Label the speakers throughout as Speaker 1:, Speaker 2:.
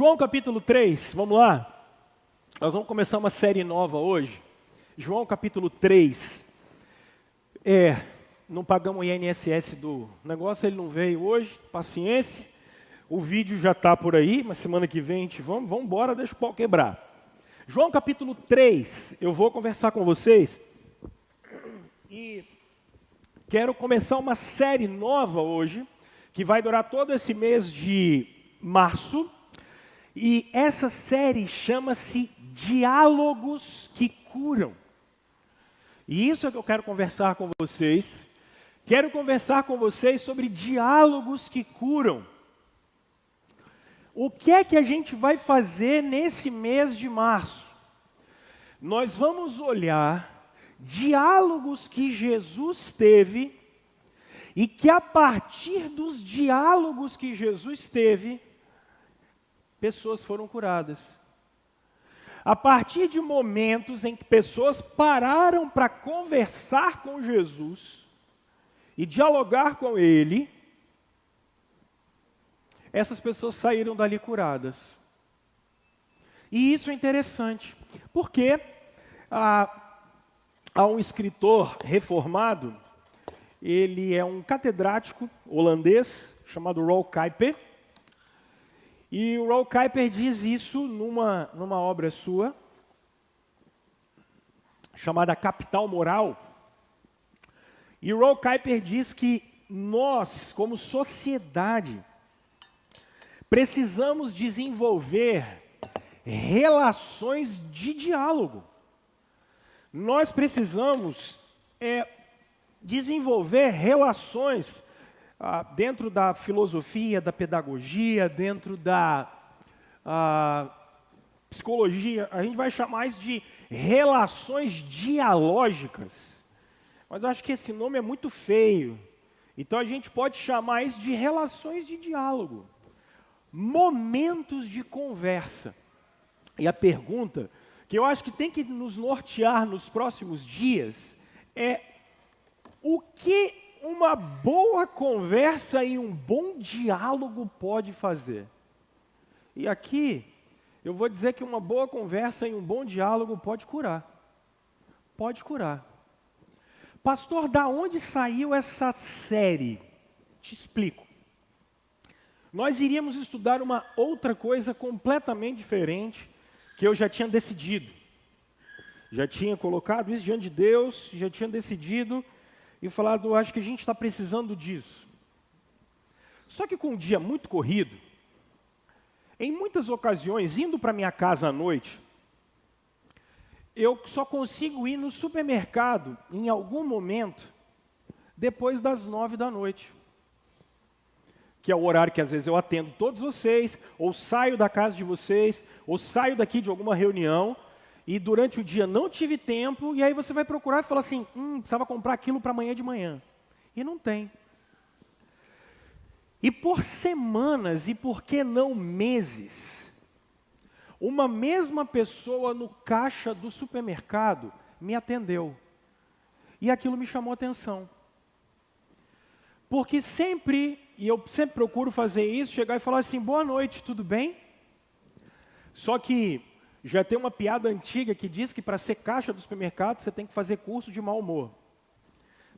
Speaker 1: João capítulo 3, vamos lá? Nós vamos começar uma série nova hoje. João capítulo 3. Não pagamos o INSS do negócio, ele não veio hoje, paciência. O vídeo já está por aí, mas semana que vem a gente vamos embora, deixa o pau quebrar. João capítulo 3, eu vou conversar com vocês. E quero começar uma série nova hoje, que vai durar todo esse mês de março. E essa série chama-se Diálogos que Curam. E isso é que eu quero conversar com vocês. Quero conversar com vocês sobre diálogos que curam. O que é que a gente vai fazer nesse mês de março? Nós vamos olhar diálogos que Jesus teve e que a partir dos diálogos que Jesus teve, pessoas foram curadas. A partir de momentos em que pessoas pararam para conversar com Jesus e dialogar com Ele, essas pessoas saíram dali curadas. E isso é interessante, porque há um escritor reformado, ele é um catedrático holandês, chamado Rolf Kuyper. E o Rolf Kuyper diz isso numa obra sua, chamada Capital Moral. E o Rolf Kuyper diz que nós, como sociedade, precisamos desenvolver relações de diálogo. Nós precisamos desenvolver relações dentro da filosofia, da pedagogia, dentro da psicologia, a gente vai chamar isso de relações dialógicas. Mas eu acho que esse nome é muito feio. Então a gente pode chamar isso de relações de diálogo. Momentos de conversa. E a pergunta que eu acho que tem que nos nortear nos próximos dias é: o que uma boa conversa e um bom diálogo pode fazer? E aqui, eu vou dizer que uma boa conversa e um bom diálogo pode curar. Pode curar. Pastor, da onde saiu essa série? Te explico. Nós iríamos estudar uma outra coisa completamente diferente, que eu já tinha decidido. Já tinha colocado isso diante de Deus, já tinha decidido e falado, acho que a gente está precisando disso. Só que com um dia muito corrido, em muitas ocasiões, indo para minha casa à noite, eu só consigo ir no supermercado, em algum momento, depois das 9 da noite. Que é o horário que às vezes eu atendo todos vocês, ou saio da casa de vocês, ou saio daqui de alguma reunião, e durante o dia não tive tempo, e aí você vai procurar e fala assim, precisava comprar aquilo para amanhã de manhã. E não tem. E por semanas, e por que não meses, uma mesma pessoa no caixa do supermercado me atendeu. E aquilo me chamou a atenção. Porque sempre, e eu sempre procuro fazer isso, chegar e falar assim, boa noite, tudo bem? Só que já tem uma piada antiga que diz que para ser caixa do supermercado você tem que fazer curso de mau humor.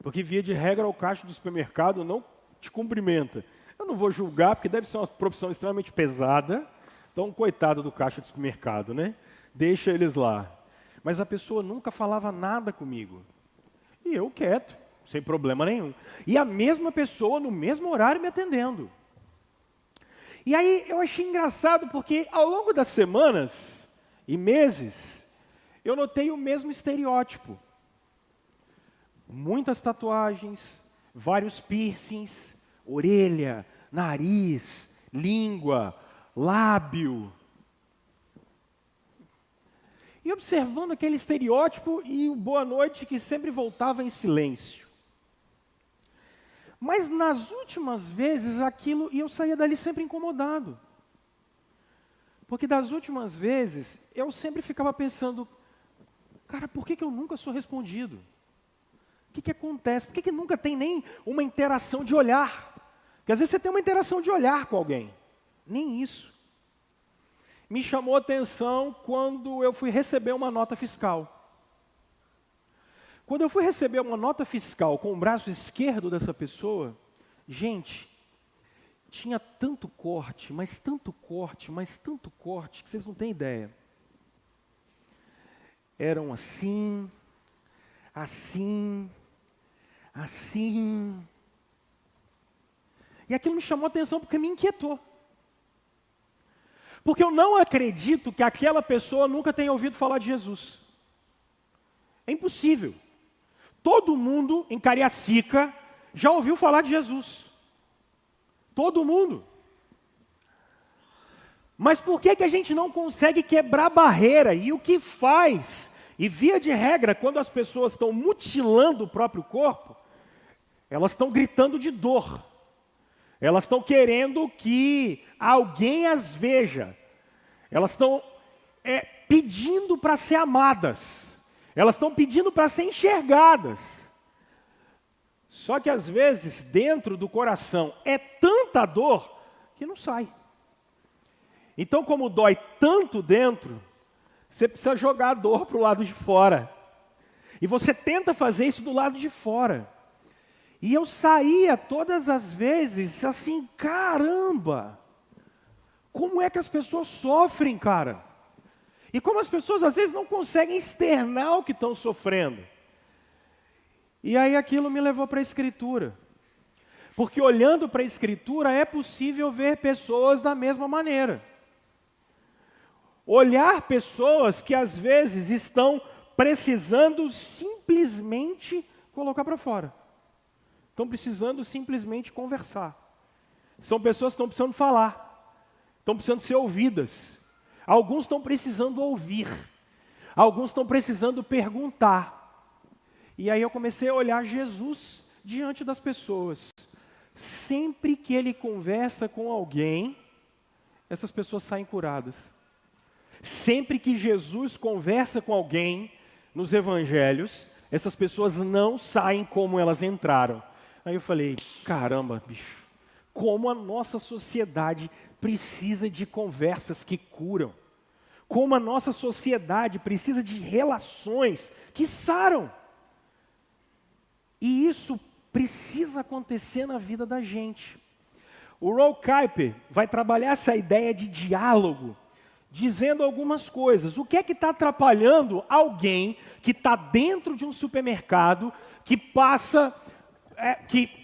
Speaker 1: Porque via de regra o caixa do supermercado não te cumprimenta. Eu não vou julgar, porque deve ser uma profissão extremamente pesada. Então, coitado do caixa do supermercado, né? Deixa eles lá. Mas a pessoa nunca falava nada comigo. E eu quieto, sem problema nenhum. E a mesma pessoa no mesmo horário me atendendo. E aí eu achei engraçado, porque ao longo das semanas e meses, eu notei o mesmo estereótipo. Muitas tatuagens, vários piercings, orelha, nariz, língua, lábio. E observando aquele estereótipo e o boa noite que sempre voltava em silêncio. Mas nas últimas vezes aquilo, e eu saía dali sempre incomodado. Porque das últimas vezes, eu sempre ficava pensando, cara, por que eu nunca sou respondido? O que acontece? Por que nunca tem nem uma interação de olhar? Porque às vezes você tem uma interação de olhar com alguém. Nem isso. me chamou a atenção quando eu fui receber uma nota fiscal. Quando eu fui receber uma nota fiscal com o braço esquerdo dessa pessoa, gente, tinha tanto corte, mas tanto corte, mas tanto corte, que vocês não têm ideia. Eram assim, assim, assim. E aquilo me chamou a atenção porque me inquietou. Porque eu não acredito que aquela pessoa nunca tenha ouvido falar de Jesus. É impossível. Todo mundo em Cariacica já ouviu falar de Jesus. Todo mundo. Mas por que a gente não consegue quebrar a barreira? E o que faz? E via de regra, quando as pessoas estão mutilando o próprio corpo, elas estão gritando de dor. Elas estão querendo que alguém as veja. Elas estão pedindo para ser amadas. Elas estão pedindo para ser enxergadas. Só que às vezes, dentro do coração, é tanta dor que não sai. Então, como dói tanto dentro, você precisa jogar a dor para o lado de fora. E você tenta fazer isso do lado de fora. E eu saía todas as vezes assim, caramba, como é que as pessoas sofrem, cara? E como as pessoas às vezes não conseguem externar o que estão sofrendo. E aí aquilo me levou para a Escritura. Porque olhando para a Escritura é possível ver pessoas da mesma maneira. Olhar pessoas que às vezes estão precisando simplesmente colocar para fora. Estão precisando simplesmente conversar. São pessoas que estão precisando falar. Estão precisando ser ouvidas. Alguns estão precisando ouvir. Alguns estão precisando perguntar. E aí eu comecei a olhar Jesus diante das pessoas. Sempre que ele conversa com alguém, essas pessoas saem curadas. Sempre que Jesus conversa com alguém nos evangelhos, essas pessoas não saem como elas entraram. Aí eu falei, caramba, bicho, como a nossa sociedade precisa de conversas que curam. Como a nossa sociedade precisa de relações que saram. E isso precisa acontecer na vida da gente. O Rolf Kuyper vai trabalhar essa ideia de diálogo, dizendo algumas coisas. O que é que está atrapalhando alguém que está dentro de um supermercado, que passa,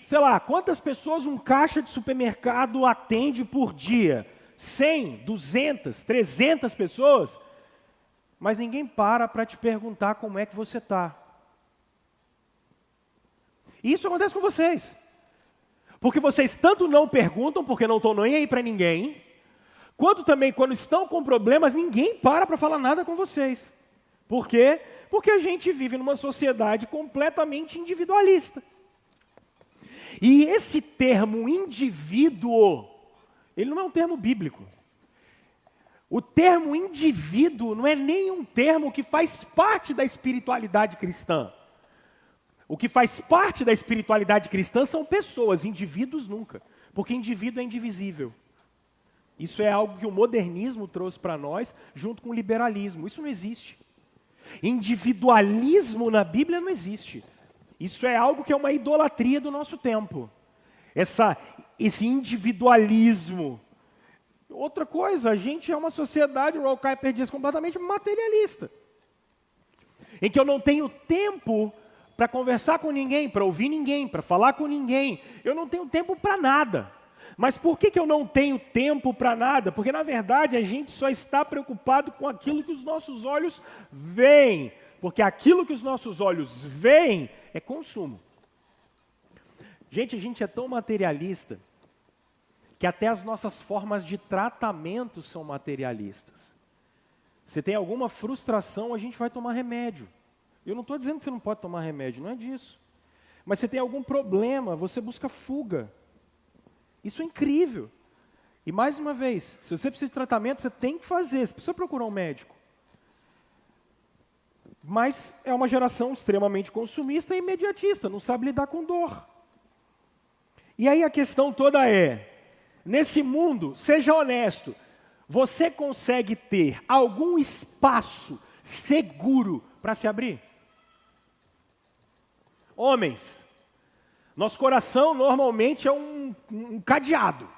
Speaker 1: sei lá, quantas pessoas um caixa de supermercado atende por dia? 100, 200, 300 pessoas? Mas ninguém para te perguntar como é que você está. E isso acontece com vocês. Porque vocês tanto não perguntam, porque não estão nem aí para ninguém, quanto também quando estão com problemas, ninguém para falar nada com vocês. Por quê? Porque a gente vive numa sociedade completamente individualista. E esse termo indivíduo, ele não é um termo bíblico. O termo indivíduo não é nem um termo que faz parte da espiritualidade cristã. O que faz parte da espiritualidade cristã são pessoas, indivíduos nunca. Porque indivíduo é indivisível. Isso é algo que o modernismo trouxe para nós, junto com o liberalismo. Isso não existe. Individualismo na Bíblia não existe. Isso é algo que é uma idolatria do nosso tempo. Esse individualismo. Outra coisa, a gente é uma sociedade, o Rolf Kuyper diz, completamente materialista. Em que eu não tenho tempo para conversar com ninguém, para ouvir ninguém, para falar com ninguém. Eu não tenho tempo para nada. Mas por que eu não tenho tempo para nada? Porque, na verdade, a gente só está preocupado com aquilo que os nossos olhos veem. Porque aquilo que os nossos olhos veem é consumo. Gente, a gente é tão materialista que até as nossas formas de tratamento são materialistas. Se tem alguma frustração, a gente vai tomar remédio. Eu não estou dizendo que você não pode tomar remédio, não é disso. Mas se tem algum problema, você busca fuga. Isso é incrível. E mais uma vez, se você precisa de tratamento, você tem que fazer, você precisa procurar um médico. Mas é uma geração extremamente consumista e imediatista, não sabe lidar com dor. E aí a questão toda é, nesse mundo, seja honesto, você consegue ter algum espaço seguro para se abrir? Homens, nosso coração normalmente é um cadeado.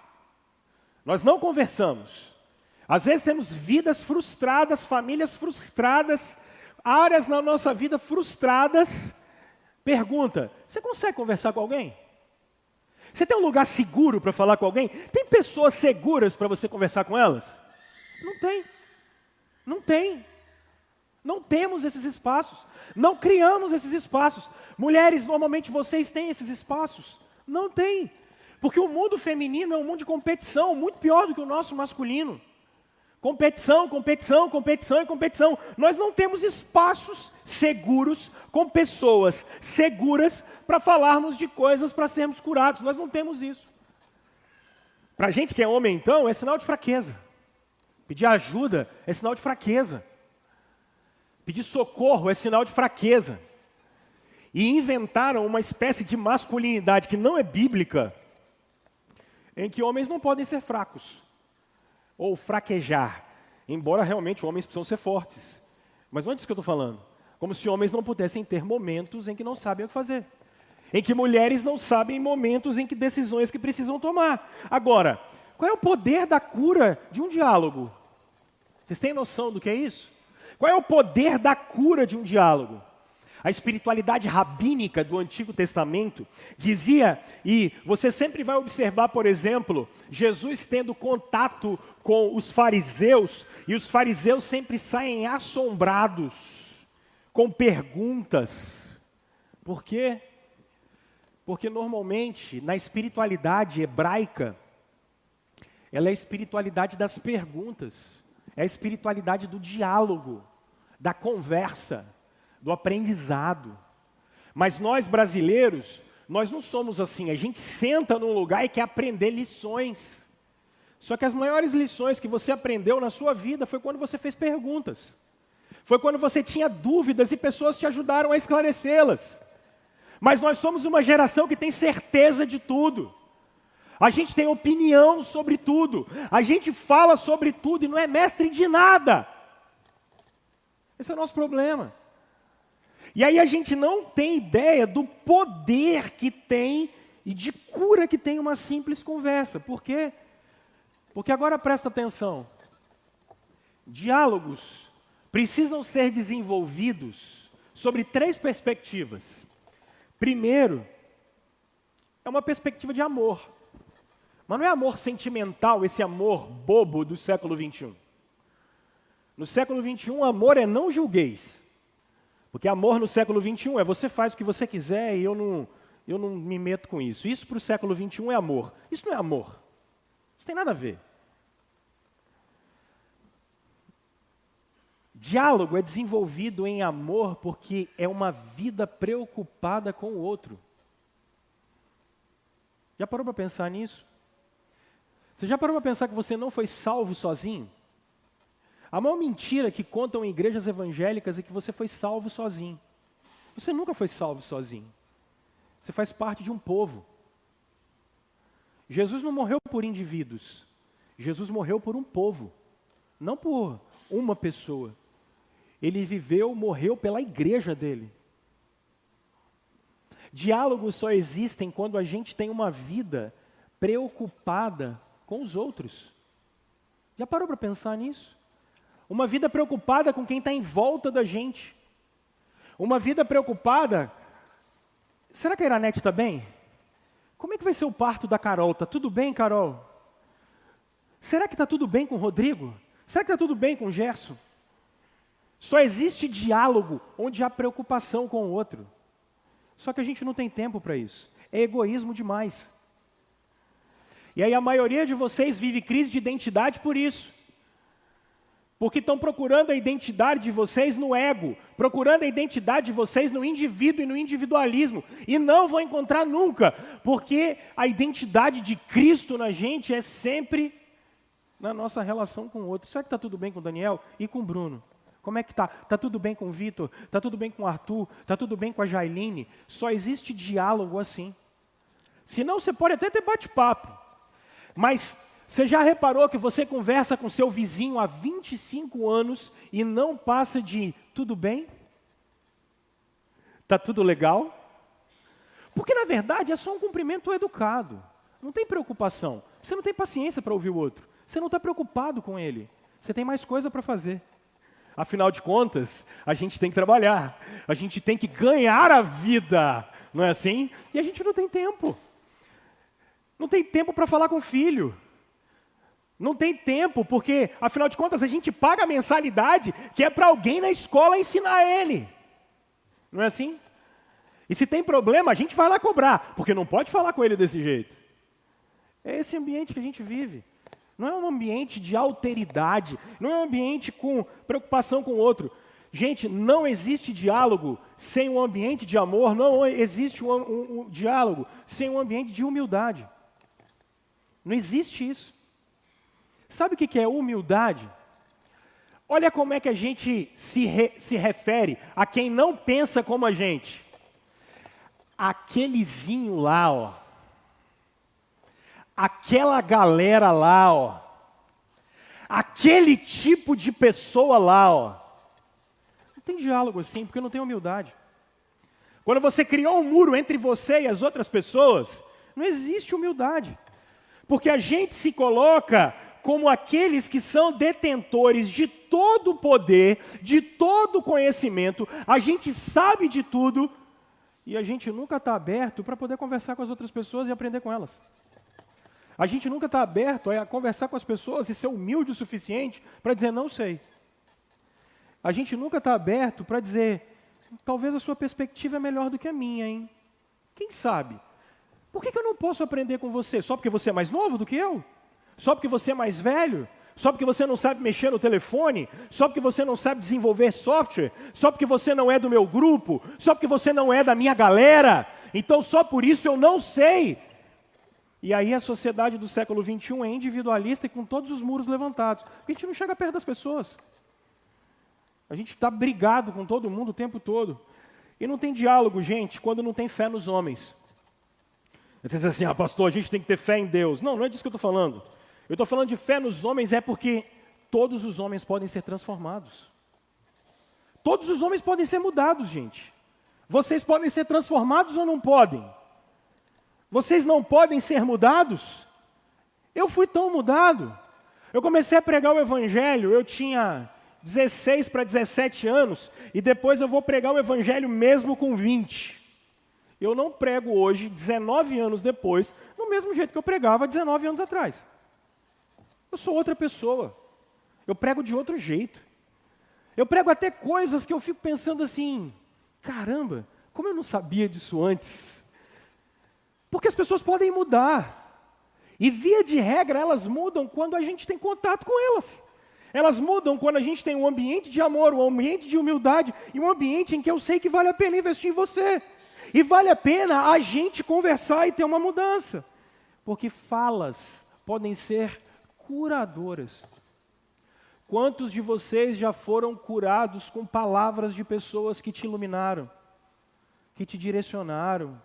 Speaker 1: Nós não conversamos. Às vezes temos vidas frustradas, famílias frustradas, áreas na nossa vida frustradas. Pergunta, você consegue conversar com alguém? Você tem um lugar seguro para falar com alguém? Tem pessoas seguras para você conversar com elas? Não tem. Não tem. Não temos esses espaços. Não criamos esses espaços. Mulheres, normalmente vocês têm esses espaços. Não tem. Porque o mundo feminino é um mundo de competição, muito pior do que o nosso masculino. Competição, competição, competição e competição. Nós não temos espaços seguros com pessoas seguras para falarmos de coisas para sermos curados. Nós não temos isso. Para a gente que é homem, então, é sinal de fraqueza. Pedir ajuda é sinal de fraqueza. Pedir socorro é sinal de fraqueza. E inventaram uma espécie de masculinidade que não é bíblica, em que homens não podem ser fracos ou fraquejar, embora realmente homens precisam ser fortes. Mas não é disso que eu estou falando. Como se homens não pudessem ter momentos em que não sabem o que fazer. Em que mulheres não sabem momentos em que decisões que precisam tomar. Agora, qual é o poder da cura de um diálogo? Vocês têm noção do que é isso? Qual é o poder da cura de um diálogo? A espiritualidade rabínica do Antigo Testamento dizia, e você sempre vai observar, por exemplo, Jesus tendo contato com os fariseus, e os fariseus sempre saem assombrados, com perguntas. Por quê? Porque normalmente, na espiritualidade hebraica, ela é a espiritualidade das perguntas, é a espiritualidade do diálogo, da conversa, do aprendizado. Mas nós brasileiros, nós não somos assim. A gente senta num lugar e quer aprender lições. Só que as maiores lições que você aprendeu na sua vida foi quando você fez perguntas. Foi quando você tinha dúvidas e pessoas te ajudaram a esclarecê-las. Mas nós somos uma geração que tem certeza de tudo. A gente tem opinião sobre tudo. A gente fala sobre tudo e não é mestre de nada. Esse é o nosso problema. E aí a gente não tem ideia do poder que tem e de cura que tem uma simples conversa. Por quê? Porque agora presta atenção. Diálogos precisam ser desenvolvidos sobre 3 perspectivas. Primeiro, é uma perspectiva de amor. Mas não é amor sentimental, esse amor bobo do século XXI. No século XXI, amor é não julgueis. Porque amor no século XXI é você faz o que você quiser e eu não me meto com isso. Isso para o século XXI é amor. Isso não é amor. Isso tem nada a ver. Diálogo é desenvolvido em amor porque é uma vida preocupada com o outro. Já parou para pensar nisso? Você já parou para pensar que você não foi salvo sozinho? A maior mentira que contam em igrejas evangélicas é que você foi salvo sozinho. Você nunca foi salvo sozinho. Você faz parte de um povo. Jesus não morreu por indivíduos. Jesus morreu por um povo. Não por uma pessoa. Ele viveu, morreu pela igreja dele. Diálogos só existem quando a gente tem uma vida preocupada com os outros. Já parou para pensar nisso? Uma vida preocupada com quem está em volta da gente. Uma vida preocupada... Será que a Iranete está bem? Como é que vai ser o parto da Carol? Está tudo bem, Carol? Será que está tudo bem com o Rodrigo? Será que está tudo bem com o Gerson? Só existe diálogo onde há preocupação com o outro. Só que a gente não tem tempo para isso. É egoísmo demais. E aí a maioria de vocês vive crise de identidade por isso. Porque estão procurando a identidade de vocês no ego, procurando a identidade de vocês no indivíduo e no individualismo, e não vão encontrar nunca, porque a identidade de Cristo na gente é sempre na nossa relação com o outro. Será que está tudo bem com o Daniel e com o Bruno? Como é que está? Está tudo bem com o Vitor? Está tudo bem com o Arthur? Está tudo bem com a Jailine? Só existe diálogo assim. Senão você pode até ter bate-papo, mas Você já reparou que você conversa com seu vizinho há 25 anos e não passa de tudo bem? Tá tudo legal? Porque na verdade é só um cumprimento educado. Não tem preocupação. Você não tem paciência para ouvir o outro. Você não está preocupado com ele. Você tem mais coisa para fazer. Afinal de contas, a gente tem que trabalhar. A gente tem que ganhar a vida. Não é assim? E a gente não tem tempo. Não tem tempo para falar com o filho. Não tem tempo, porque, afinal de contas, a gente paga a mensalidade que é para alguém na escola ensinar ele. Não é assim? E se tem problema, a gente vai lá cobrar, porque não pode falar com ele desse jeito. É esse ambiente que a gente vive. Não é um ambiente de alteridade, não é um ambiente com preocupação com o outro. Gente, não existe diálogo sem um ambiente de amor, não existe um diálogo sem um ambiente de humildade. Não existe isso. Sabe o que é humildade? Olha como é que a gente se refere a quem não pensa como a gente. Aquelezinho lá, ó. Aquela galera lá, ó. Aquele tipo de pessoa lá, ó. Não tem diálogo assim, porque não tem humildade. Quando você criou um muro entre você e as outras pessoas, não existe humildade. Porque a gente se coloca como aqueles que são detentores de todo o poder, de todo o conhecimento, a gente sabe de tudo, e a gente nunca está aberto para poder conversar com as outras pessoas e aprender com elas. A gente nunca está aberto a conversar com as pessoas e ser humilde o suficiente para dizer, não sei. A gente nunca está aberto para dizer, talvez a sua perspectiva é melhor do que a minha, hein? Quem sabe? Por que eu não posso aprender com você? Só porque você é mais novo do que eu? Só porque você é mais velho? Só porque você não sabe mexer no telefone? Só porque você não sabe desenvolver software? Só porque você não é do meu grupo? Só porque você não é da minha galera? Então só por isso eu não sei. E aí a sociedade do século XXI é individualista e com todos os muros levantados. Porque a gente não chega perto das pessoas. A gente está brigado com todo mundo o tempo todo. E não tem diálogo, gente, quando não tem fé nos homens. Você diz assim, pastor, a gente tem que ter fé em Deus. Não, não é disso que eu estou falando. Eu estou falando de fé nos homens é porque todos os homens podem ser transformados. Todos os homens podem ser mudados, gente. Vocês podem ser transformados ou não podem? Vocês não podem ser mudados? Eu fui tão mudado. Eu comecei a pregar o Evangelho, eu tinha 16 para 17 anos, e depois eu vou pregar o Evangelho mesmo com 20. Eu não prego hoje, 19 anos depois, do mesmo jeito que eu pregava 19 anos atrás. Eu sou outra pessoa. Eu prego de outro jeito. Eu prego até coisas que eu fico pensando assim, caramba, como eu não sabia disso antes? Porque as pessoas podem mudar. E via de regra, elas mudam quando a gente tem contato com elas. Elas mudam quando a gente tem um ambiente de amor, um ambiente de humildade, e um ambiente em que eu sei que vale a pena investir em você. E vale a pena a gente conversar e ter uma mudança. Porque falas podem ser curadoras. Quantos de vocês já foram curados com palavras de pessoas que te iluminaram, que te direcionaram,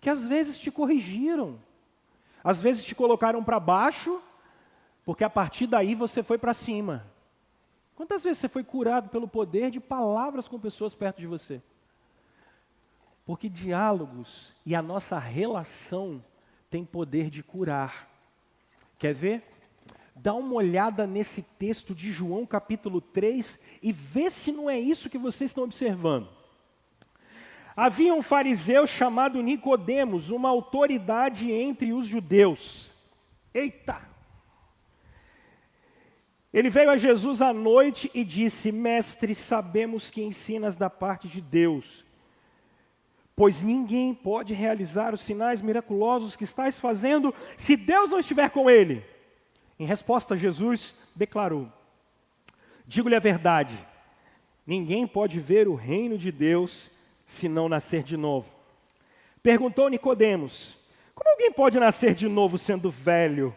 Speaker 1: que às vezes te corrigiram, às vezes te colocaram para baixo, porque a partir daí você foi para cima. Quantas vezes você foi curado pelo poder de palavras com pessoas perto de você? Porque diálogos e a nossa relação tem poder de curar. Quer ver? Dá uma olhada nesse texto de João capítulo 3 e vê se não é isso que vocês estão observando. Havia um fariseu chamado Nicodemos, uma autoridade entre os judeus. Eita! Ele veio a Jesus à noite e disse, mestre, sabemos que ensinas da parte de Deus, pois ninguém pode realizar os sinais miraculosos que estás fazendo se Deus não estiver com ele. Em resposta, Jesus declarou, digo-lhe a verdade, ninguém pode ver o reino de Deus se não nascer de novo. Perguntou Nicodemos, como alguém pode nascer de novo sendo velho?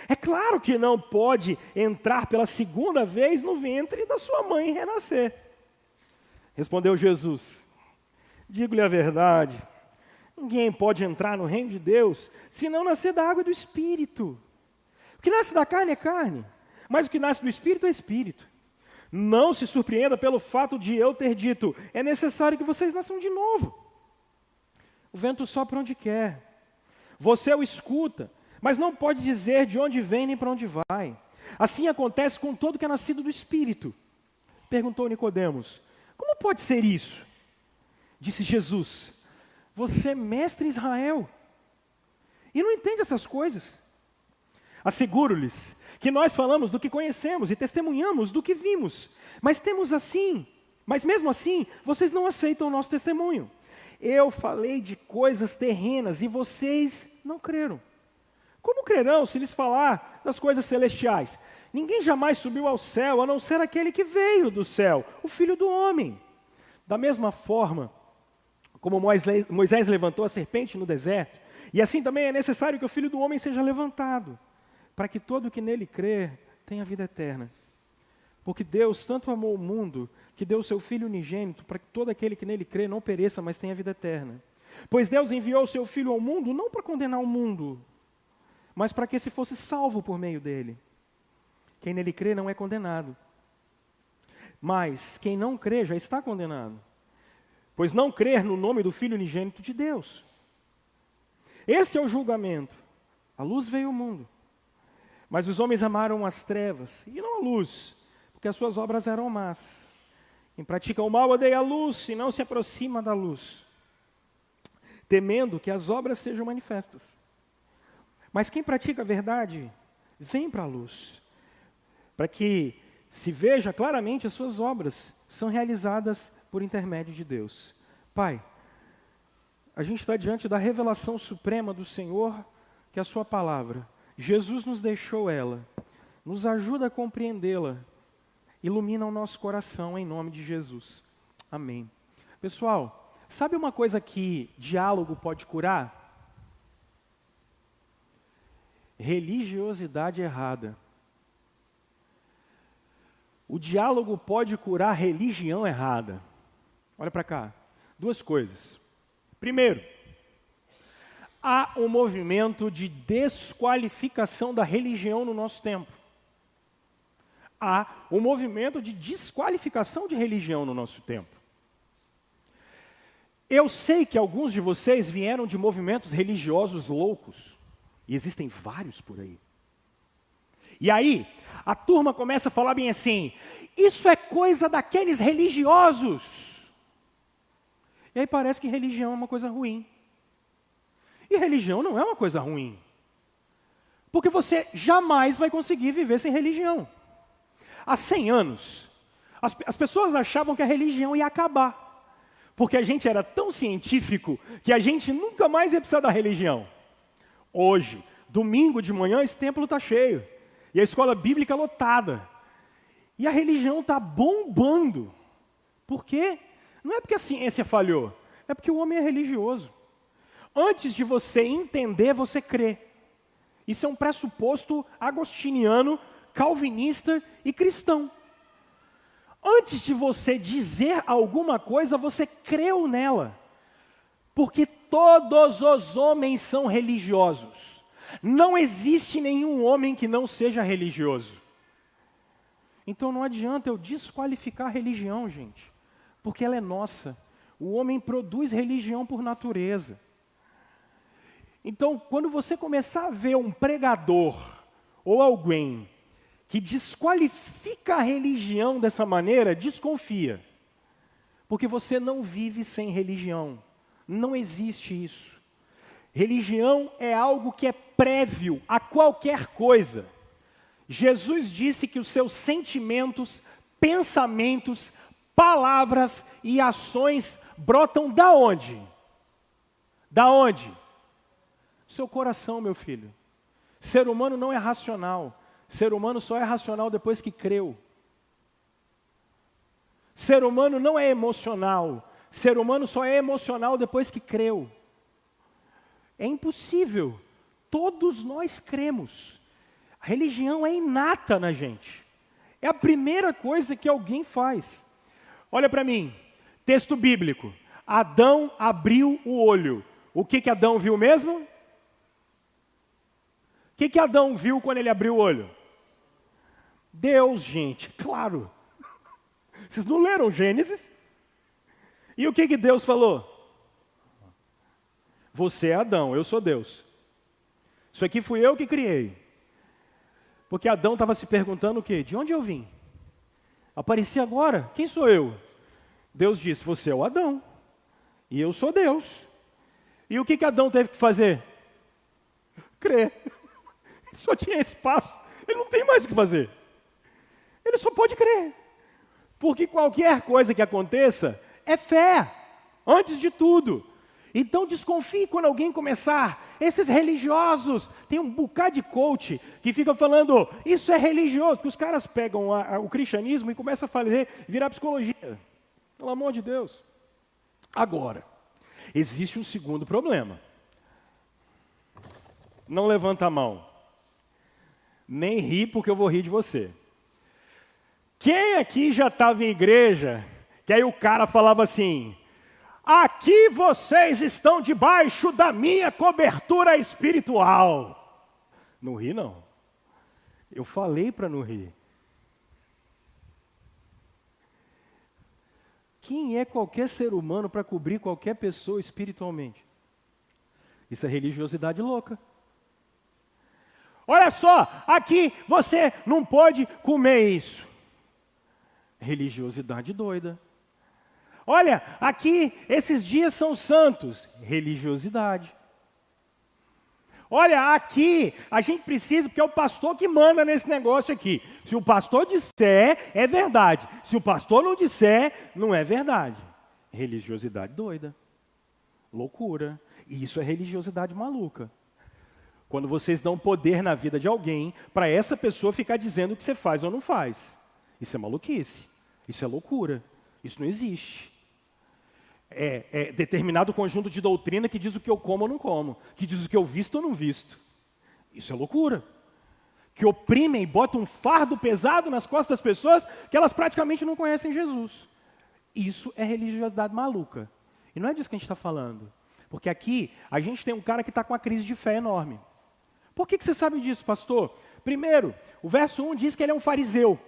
Speaker 1: É claro que não pode entrar pela segunda vez no ventre da sua mãe e renascer. Respondeu Jesus, digo-lhe a verdade, ninguém pode entrar no reino de Deus se não nascer da água e do Espírito. O que nasce da carne é carne, mas o que nasce do Espírito é Espírito. Não se surpreenda pelo fato de eu ter dito, é necessário que vocês nasçam de novo. O vento sopra onde quer. Você o escuta, mas não pode dizer de onde vem nem para onde vai. Assim acontece com todo que é nascido do Espírito. Perguntou Nicodemos, como pode ser isso? Disse Jesus, você é mestre em Israel e não entende essas coisas. Asseguro-lhes que nós falamos do que conhecemos e testemunhamos do que vimos, mas mesmo assim, vocês não aceitam o nosso testemunho. Eu falei de coisas terrenas e vocês não creram. Como crerão se lhes falar das coisas celestiais? Ninguém jamais subiu ao céu, a não ser aquele que veio do céu, o Filho do Homem. Da mesma forma, como Moisés levantou a serpente no deserto, e assim também é necessário que o Filho do Homem seja levantado, para que todo o que nele crer tenha vida eterna. Porque Deus tanto amou o mundo, que deu o seu Filho unigênito, para que todo aquele que nele crer não pereça, mas tenha vida eterna. Pois Deus enviou o seu Filho ao mundo, não para condenar o mundo, mas para que se fosse salvo por meio dele. Quem nele crê não é condenado. Mas quem não crê já está condenado, pois não crer no nome do Filho unigênito de Deus. Este é o julgamento. A luz veio ao mundo, mas os homens amaram as trevas e não a luz, porque as suas obras eram más. Quem pratica o mal odeia a luz e não se aproxima da luz, temendo que as obras sejam manifestas. Mas quem pratica a verdade, vem para a luz, para que se veja claramente as suas obras são realizadas por intermédio de Deus. Pai, a gente está diante da revelação suprema do Senhor, que é a sua palavra. Jesus nos deixou ela, nos ajuda a compreendê-la, ilumina o nosso coração em nome de Jesus. Amém. Pessoal, sabe uma coisa que diálogo pode curar? Religiosidade errada. O diálogo pode curar religião errada. Olha para cá. Duas coisas. Primeiro, há um movimento de desqualificação da religião no nosso tempo. Há um movimento de desqualificação de religião no nosso tempo. Eu sei que alguns de vocês vieram de movimentos religiosos loucos. E existem vários por aí. E aí, a turma começa a falar bem assim, isso é coisa daqueles religiosos. E aí parece que religião é uma coisa ruim. E religião não é uma coisa ruim. Porque você jamais vai conseguir viver sem religião. Há 100 anos, as pessoas achavam que a religião ia acabar. Porque a gente era tão científico que a gente nunca mais ia precisar da religião. Hoje, domingo de manhã, esse templo está cheio. E a escola bíblica lotada. E a religião está bombando. Por quê? Não é porque a ciência falhou, é porque o homem é religioso. Antes de você entender, você crê. Isso é um pressuposto agostiniano, calvinista e cristão. Antes de você dizer alguma coisa, você creu nela. Porque todos os homens são religiosos. Não existe nenhum homem que não seja religioso. Então não adianta eu desqualificar a religião, gente. Porque ela é nossa. O homem produz religião por natureza. Então, quando você começar a ver um pregador ou alguém que desqualifica a religião dessa maneira, desconfia. Porque você não vive sem religião. Não existe isso. Religião é algo que é prévio a qualquer coisa. Jesus disse que os seus sentimentos, pensamentos, palavras e ações brotam da onde? Da onde? Seu coração, meu filho. Ser humano não é racional. Ser humano só é racional depois que creu. Ser humano não é emocional. Ser humano só é emocional depois que creu. É impossível. Todos nós cremos. A religião é inata na gente. É a primeira coisa que alguém faz. Olha para mim. Texto bíblico. Adão abriu o olho. O que Adão viu mesmo? O que Adão viu quando ele abriu o olho? Deus, gente, claro. Vocês não leram Gênesis? E o que Deus falou? Você é Adão, eu sou Deus. Isso aqui fui eu que criei. Porque Adão estava se perguntando o quê? De onde eu vim? Apareci agora? Quem sou eu? Deus disse, você é o Adão. E eu sou Deus. E o que Adão teve que fazer? Crer. Ele só tinha espaço. Ele não tem mais o que fazer. Ele só pode crer. Porque qualquer coisa que aconteça é fé. Antes de tudo. Então desconfie quando alguém começar. Esses religiosos, tem um bocado de coach que fica falando, isso é religioso, porque os caras pegam o cristianismo e começam a virar psicologia. Pelo amor de Deus. Agora, existe um segundo problema. Não levanta a mão. Nem ri, porque eu vou rir de você. Quem aqui já estava em igreja, que aí o cara falava assim, aqui vocês estão debaixo da minha cobertura espiritual. Não ri, não. Eu falei para não rir. Quem é qualquer ser humano para cobrir qualquer pessoa espiritualmente? Isso é religiosidade louca. Olha só, aqui você não pode comer isso. Religiosidade doida. Olha, aqui, esses dias são santos. Religiosidade. Olha, aqui, a gente precisa, porque é o pastor que manda nesse negócio aqui. Se o pastor disser, é verdade. Se o pastor não disser, não é verdade. Religiosidade doida. Loucura. E isso é religiosidade maluca. Quando vocês dão poder na vida de alguém, para essa pessoa ficar dizendo o que você faz ou não faz. Isso é maluquice. Isso é loucura. Isso não existe. É determinado conjunto de doutrina que diz o que eu como ou não como, que diz o que eu visto ou não visto. Isso é loucura. Que oprimem, botam um fardo pesado nas costas das pessoas que elas praticamente não conhecem Jesus. Isso é religiosidade maluca. E não é disso que a gente está falando. Porque aqui a gente tem um cara que está com uma crise de fé enorme. Por que você sabe disso, pastor? Primeiro, o verso 1 diz que ele é um fariseu.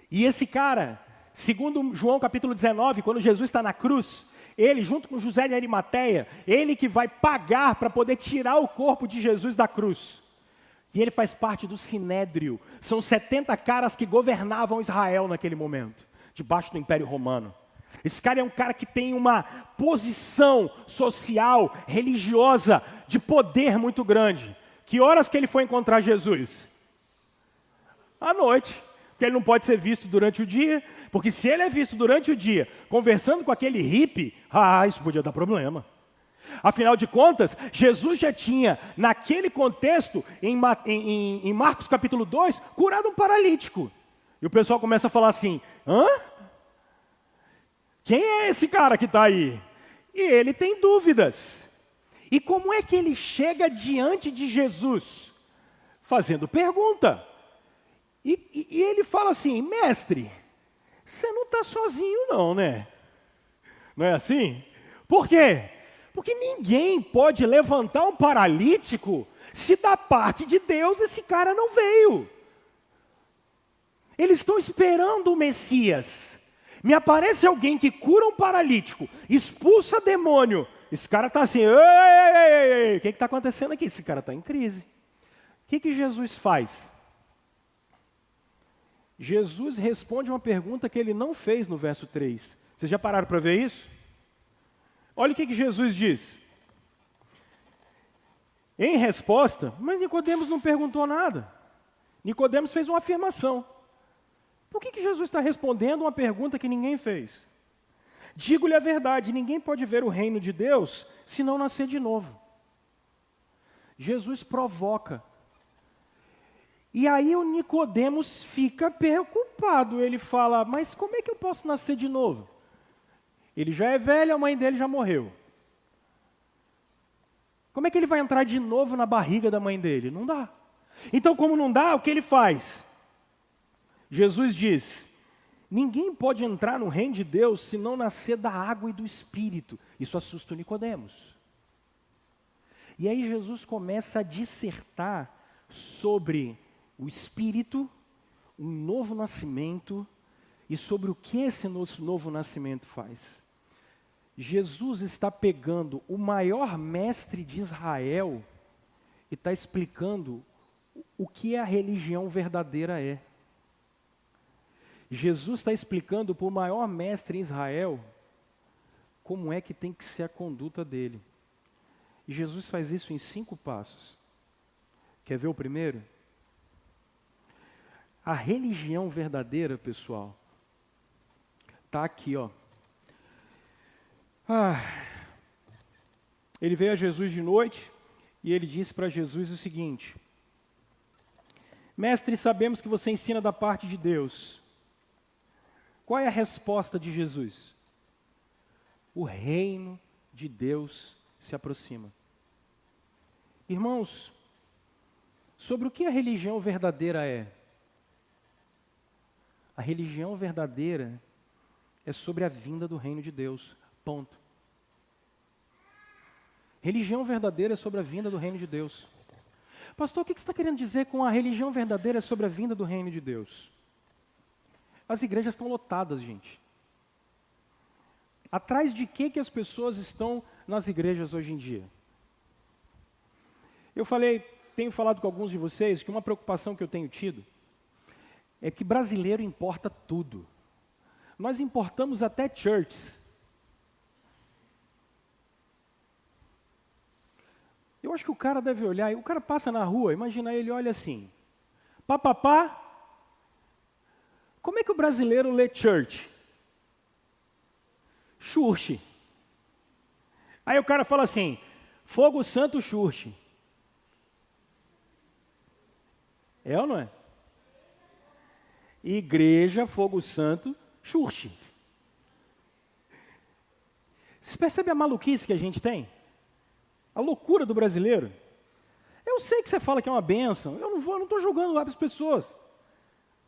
Speaker 1: E esse cara, segundo João capítulo 19, quando Jesus está na cruz, ele junto com José de Arimateia, ele que vai pagar para poder tirar o corpo de Jesus da cruz. E ele faz parte do Sinédrio. São 70 caras que governavam Israel naquele momento, debaixo do Império Romano. Esse cara é um cara que tem uma posição social, religiosa, de poder muito grande. Que horas que ele foi encontrar Jesus? À noite. Porque ele não pode ser visto durante o dia, porque se ele é visto durante o dia, conversando com aquele hippie, isso podia dar problema. Afinal de contas, Jesus já tinha, naquele contexto, em Marcos capítulo 2, curado um paralítico. E o pessoal começa a falar assim, hã? Quem é esse cara que está aí? E ele tem dúvidas. E como é que ele chega diante de Jesus? Fazendo pergunta. E ele fala assim, mestre, você não está sozinho não, né? Não é assim? Por quê? Porque ninguém pode levantar um paralítico se da parte de Deus esse cara não veio. Eles estão esperando o Messias. Me aparece alguém que cura um paralítico, expulsa demônio. Esse cara está assim, ei, o que está acontecendo aqui? Esse cara está em crise. O que Jesus faz? Jesus responde uma pergunta que ele não fez no verso 3. Vocês já pararam para ver isso? Olha o que Jesus diz. Em resposta, mas Nicodemos não perguntou nada. Nicodemos fez uma afirmação. Por que Jesus está respondendo uma pergunta que ninguém fez? Digo-lhe a verdade, ninguém pode ver o reino de Deus se não nascer de novo. Jesus provoca. E aí o Nicodemos fica preocupado. Ele fala, mas como é que eu posso nascer de novo? Ele já é velho, a mãe dele já morreu. Como é que ele vai entrar de novo na barriga da mãe dele? Não dá. Então, como não dá, o que ele faz? Jesus diz, ninguém pode entrar no reino de Deus se não nascer da água e do Espírito. Isso assusta o Nicodemos. E aí Jesus começa a dissertar sobre o Espírito, um novo nascimento, e sobre o que esse novo nascimento faz. Jesus está pegando o maior mestre de Israel e está explicando o que a religião verdadeira é. Jesus está explicando para o maior mestre em Israel como é que tem que ser a conduta dele. E Jesus faz isso em 5 passos. Quer ver o primeiro? A religião verdadeira, pessoal, está aqui, ó. Ele veio a Jesus de noite e ele disse para Jesus o seguinte: Mestre, sabemos que você ensina da parte de Deus. Qual é a resposta de Jesus? O reino de Deus se aproxima. Irmãos, sobre o que a religião verdadeira é? A religião verdadeira é sobre a vinda do reino de Deus. Ponto. Religião verdadeira é sobre a vinda do reino de Deus. Pastor, o que você está querendo dizer com a religião verdadeira é sobre a vinda do reino de Deus? As igrejas estão lotadas, gente. Atrás de que as pessoas estão nas igrejas hoje em dia? Tenho falado com alguns de vocês que uma preocupação que eu tenho tido é que brasileiro importa tudo. Nós importamos até churches. Eu acho que o cara deve olhar, o cara passa na rua, imagina ele olha assim, papapá, como é que o brasileiro lê church? Church. Aí o cara fala assim, fogo santo church. É ou não é? Igreja, fogo santo, church. Vocês percebem a maluquice que a gente tem? A loucura do brasileiro? Eu sei que você fala que é uma bênção, eu não estou julgando lá para as pessoas.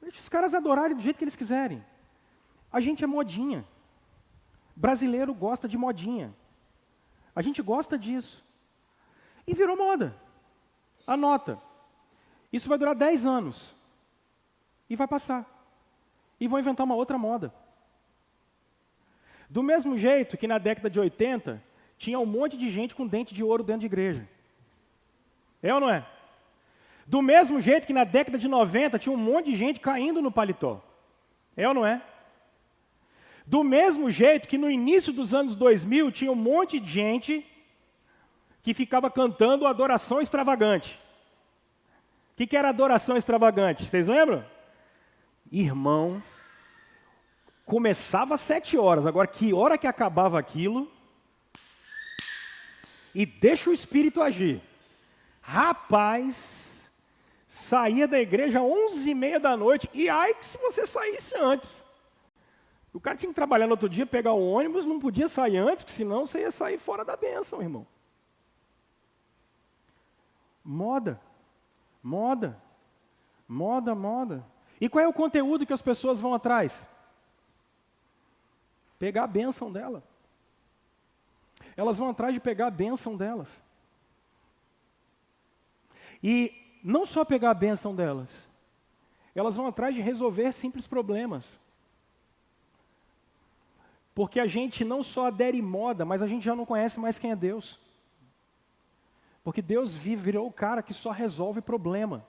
Speaker 1: Deixa os caras adorarem do jeito que eles quiserem. A gente é modinha. Brasileiro gosta de modinha. A gente gosta disso. E virou moda. Anota. Isso vai durar 10 anos. E vai passar. E vão inventar uma outra moda. Do mesmo jeito que na década de 80, tinha um monte de gente com dente de ouro dentro de igreja. É ou não é? Do mesmo jeito que na década de 90, tinha um monte de gente caindo no paletó. É ou não é? Do mesmo jeito que no início dos anos 2000, tinha um monte de gente que ficava cantando adoração extravagante. O que era adoração extravagante? Vocês lembram? Irmão, começava às 7 horas, agora que hora que acabava aquilo? E deixa o Espírito agir. Rapaz, saía da igreja às 11h30 da noite, e ai que se você saísse antes. O cara tinha que trabalhar no outro dia, pegar o ônibus, não podia sair antes, porque senão você ia sair fora da bênção, irmão. Moda. Moda. Moda, moda. E qual é o conteúdo que as pessoas vão atrás? Pegar a bênção dela. Elas vão atrás de pegar a bênção delas. E não só pegar a bênção delas, elas vão atrás de resolver simples problemas. Porque a gente não só adere moda, mas a gente já não conhece mais quem é Deus. Porque Deus virou o cara que só resolve problema.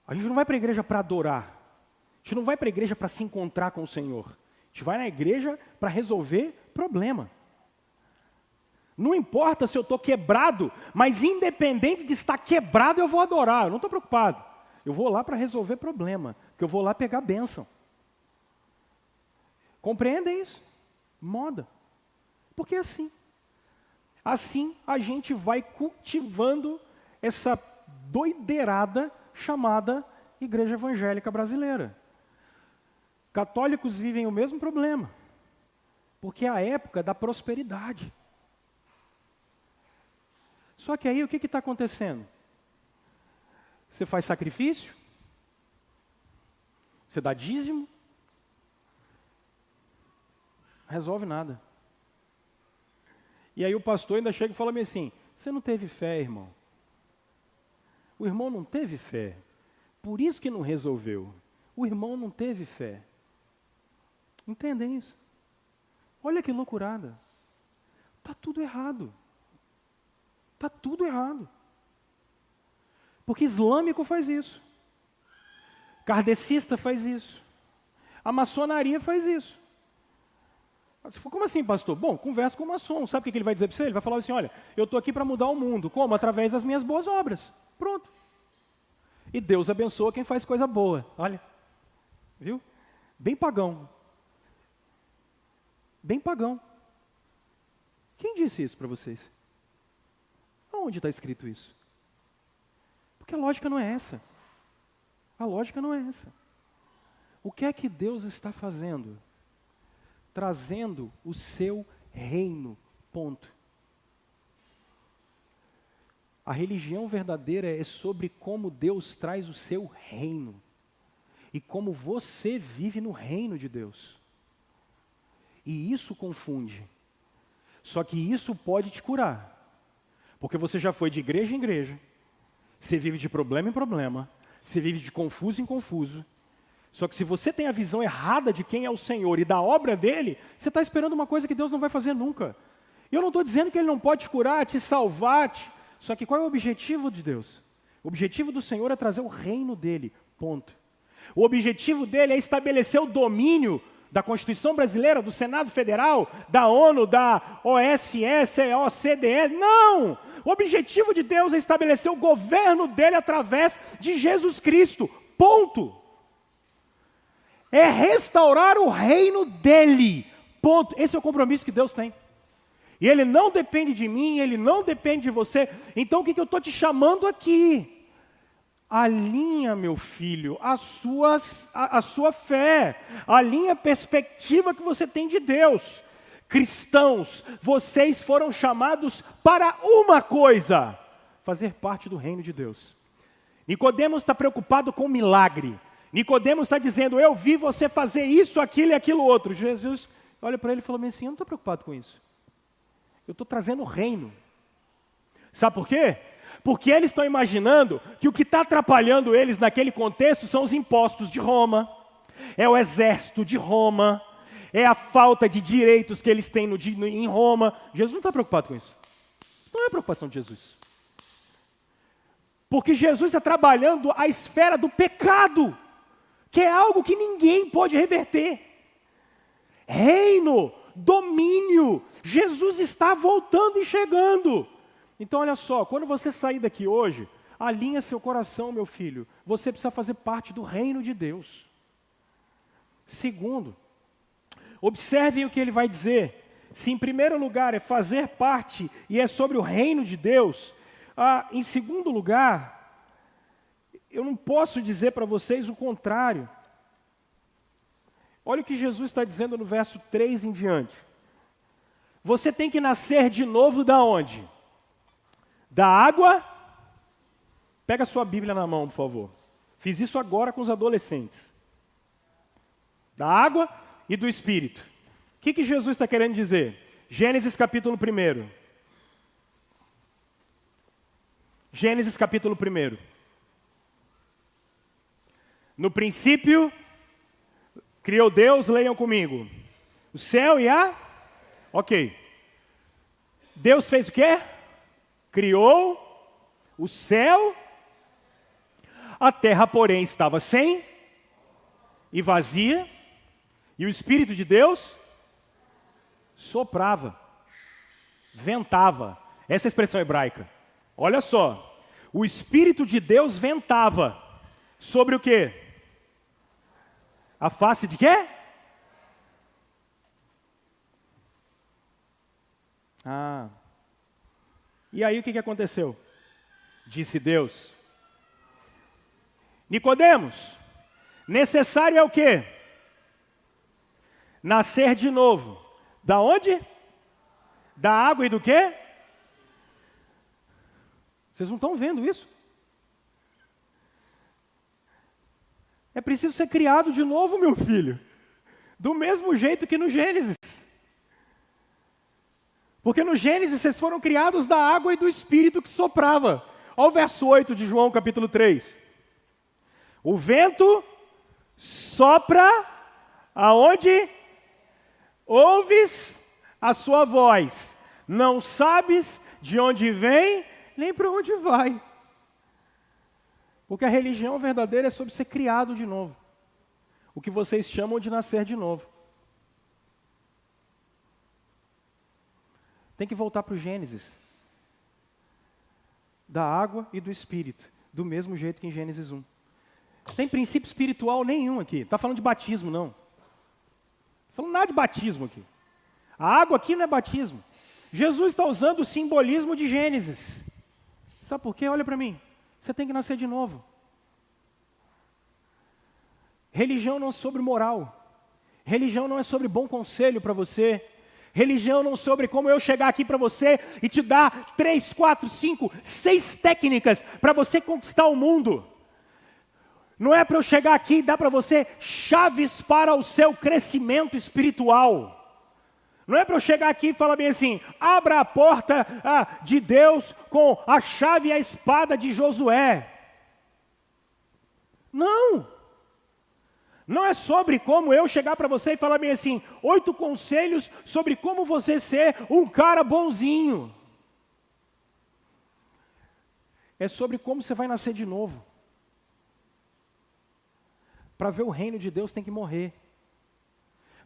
Speaker 1: A gente não vai para a igreja para adorar. A gente não vai para a igreja para se encontrar com o Senhor. A gente vai na igreja para resolver problema. Não importa se eu estou quebrado, mas independente de estar quebrado, eu vou adorar. Eu não estou preocupado. Eu vou lá para resolver problema. Porque eu vou lá pegar bênção. Compreendem isso? Moda. Porque é assim. Assim a gente vai cultivando essa doideirada chamada Igreja Evangélica Brasileira. Católicos vivem o mesmo problema. Porque é a época da prosperidade. Só que aí o que está acontecendo? Você faz sacrifício? Você dá dízimo? Resolve nada. E aí o pastor ainda chega e fala assim, Você não teve fé, irmão. O irmão não teve fé. Por isso que não resolveu. O irmão não teve fé. Entendem isso? Olha que loucurada. Está tudo errado. Está tudo errado. Porque islâmico faz isso. Kardecista faz isso. A maçonaria faz isso. Como assim, pastor? Bom, conversa com o maçom. Sabe o que ele vai dizer para você? Ele vai falar assim, olha, eu estou aqui para mudar o mundo. Como? Através das minhas boas obras. Pronto. E Deus abençoa quem faz coisa boa. Olha. Viu? Bem pagão. Bem pagão. Quem disse isso para vocês? Onde está escrito isso? Porque a lógica não é essa. A lógica não é essa. O que é que Deus está fazendo? Trazendo o seu reino, ponto. A religião verdadeira é sobre como Deus traz o seu reino. E como você vive no reino de Deus. E isso confunde. Só que isso pode te curar. Porque você já foi de igreja em igreja. Você vive de problema em problema. Você vive de confuso em confuso. Só que se você tem a visão errada de quem é o Senhor e da obra dele, você está esperando uma coisa que Deus não vai fazer nunca. E eu não estou dizendo que ele não pode te curar, te salvar. Só que qual é o objetivo de Deus? O objetivo do Senhor é trazer o reino dele, ponto. O objetivo dele é estabelecer o domínio da Constituição Brasileira, do Senado Federal, da ONU, da OSS, OCDE. Não! O objetivo de Deus é estabelecer o governo dele através de Jesus Cristo, ponto. É restaurar o reino dele, ponto. Esse é o compromisso que Deus tem. E ele não depende de mim, ele não depende de você. Então o que eu estou te chamando aqui? Alinha, meu filho, a sua fé, alinha a perspectiva que você tem de Deus. Cristãos, vocês foram chamados para uma coisa: fazer parte do reino de Deus. Nicodemos está preocupado com milagre. Nicodemos está dizendo, eu vi você fazer isso, aquilo e aquilo outro. Jesus olha para ele e falou assim, eu não estou preocupado com isso. Eu estou trazendo o reino. Sabe por quê? Porque eles estão imaginando que o que está atrapalhando eles naquele contexto são os impostos de Roma, é o exército de Roma, é a falta de direitos que eles têm em Roma. Jesus não está preocupado com isso. Isso não é preocupação de Jesus. Porque Jesus está trabalhando a esfera do pecado, que é algo que ninguém pode reverter. Reino, domínio, Jesus está voltando e chegando. Então olha só, quando você sair daqui hoje, alinha seu coração, meu filho. Você precisa fazer parte do reino de Deus. Segundo, observem o que ele vai dizer. Se em primeiro lugar é fazer parte e é sobre o reino de Deus, em segundo lugar, eu não posso dizer para vocês o contrário. Olha o que Jesus está dizendo no verso 3 em diante. Você tem que nascer de novo da onde? Da água. Pega a sua Bíblia na mão, por favor. Fiz isso agora com os adolescentes. Da água e do Espírito. O que Jesus está querendo dizer? Gênesis capítulo 1. Gênesis capítulo 1. No princípio, criou Deus, leiam comigo. O céu e a... Ok. Deus fez o quê? Criou o céu. A terra, porém, estava sem e vazia. E o Espírito de Deus soprava, ventava. Essa é a expressão hebraica. Olha só. O Espírito de Deus ventava. Sobre o quê? A face de quê? E aí o que aconteceu? Disse Deus. Nicodemos, necessário é o quê? Nascer de novo. Da onde? Da água e do quê? Vocês não estão vendo isso? É preciso ser criado de novo, meu filho. Do mesmo jeito que no Gênesis. Porque no Gênesis vocês foram criados da água e do Espírito que soprava. Olha o verso 8 de João capítulo 3. O vento sopra aonde ouves a sua voz. Não sabes de onde vem, nem para onde vai. Porque a religião verdadeira é sobre ser criado de novo. O que vocês chamam de nascer de novo. Tem que voltar para o Gênesis. Da água e do Espírito. Do mesmo jeito que em Gênesis 1. Tem princípio espiritual nenhum aqui. Não está falando de batismo, não. Não está falando nada de batismo aqui. A água aqui não é batismo. Jesus está usando o simbolismo de Gênesis. Sabe por quê? Olha para mim. Você tem que nascer de novo. Religião não é sobre moral. Religião não é sobre bom conselho para você. Religião não é sobre como eu chegar aqui para você e te dar 3, 4, 5, 6 técnicas para você conquistar o mundo. Não é para eu chegar aqui e dar para você chaves para o seu crescimento espiritual. Não é para eu chegar aqui e falar bem assim, abra a porta de Deus com a chave e a espada de Josué. Não. Não é sobre como eu chegar para você e falar bem assim, 8 conselhos sobre como você ser um cara bonzinho. É sobre como você vai nascer de novo. Para ver o reino de Deus tem que morrer.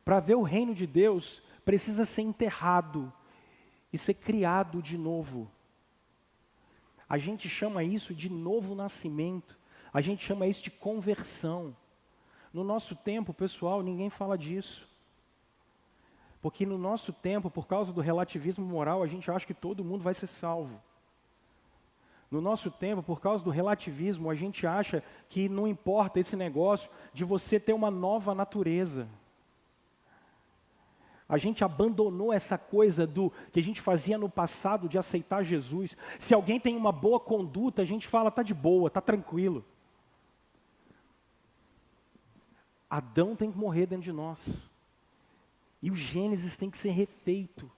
Speaker 1: Para ver o reino de Deus precisa ser enterrado e ser criado de novo. A gente chama isso de novo nascimento. A gente chama isso de conversão. No nosso tempo, pessoal, ninguém fala disso. Porque no nosso tempo, por causa do relativismo moral, a gente acha que todo mundo vai ser salvo. No nosso tempo, por causa do relativismo, a gente acha que não importa esse negócio de você ter uma nova natureza. A gente abandonou essa coisa do que a gente fazia no passado de aceitar Jesus. Se alguém tem uma boa conduta, a gente fala, tá de boa, tá tranquilo. Adão tem que morrer dentro de nós. E o Gênesis tem que ser refeito.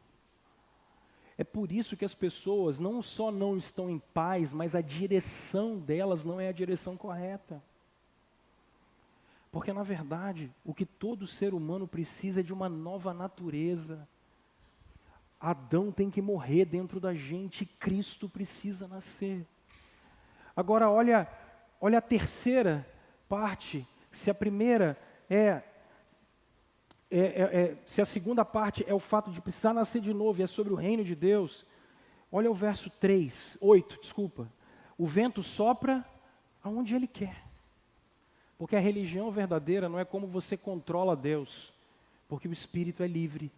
Speaker 1: É por isso que as pessoas não só não estão em paz, mas a direção delas não é a direção correta. Porque, na verdade, o que todo ser humano precisa é de uma nova natureza. Adão tem que morrer dentro da gente e Cristo precisa nascer. Agora, olha a terceira parte. Se a primeira se a segunda parte é o fato de precisar nascer de novo e é sobre o reino de Deus, olha o verso 8, desculpa. O vento sopra aonde ele quer. Porque a religião verdadeira não é como você controla Deus, porque o Espírito é livre.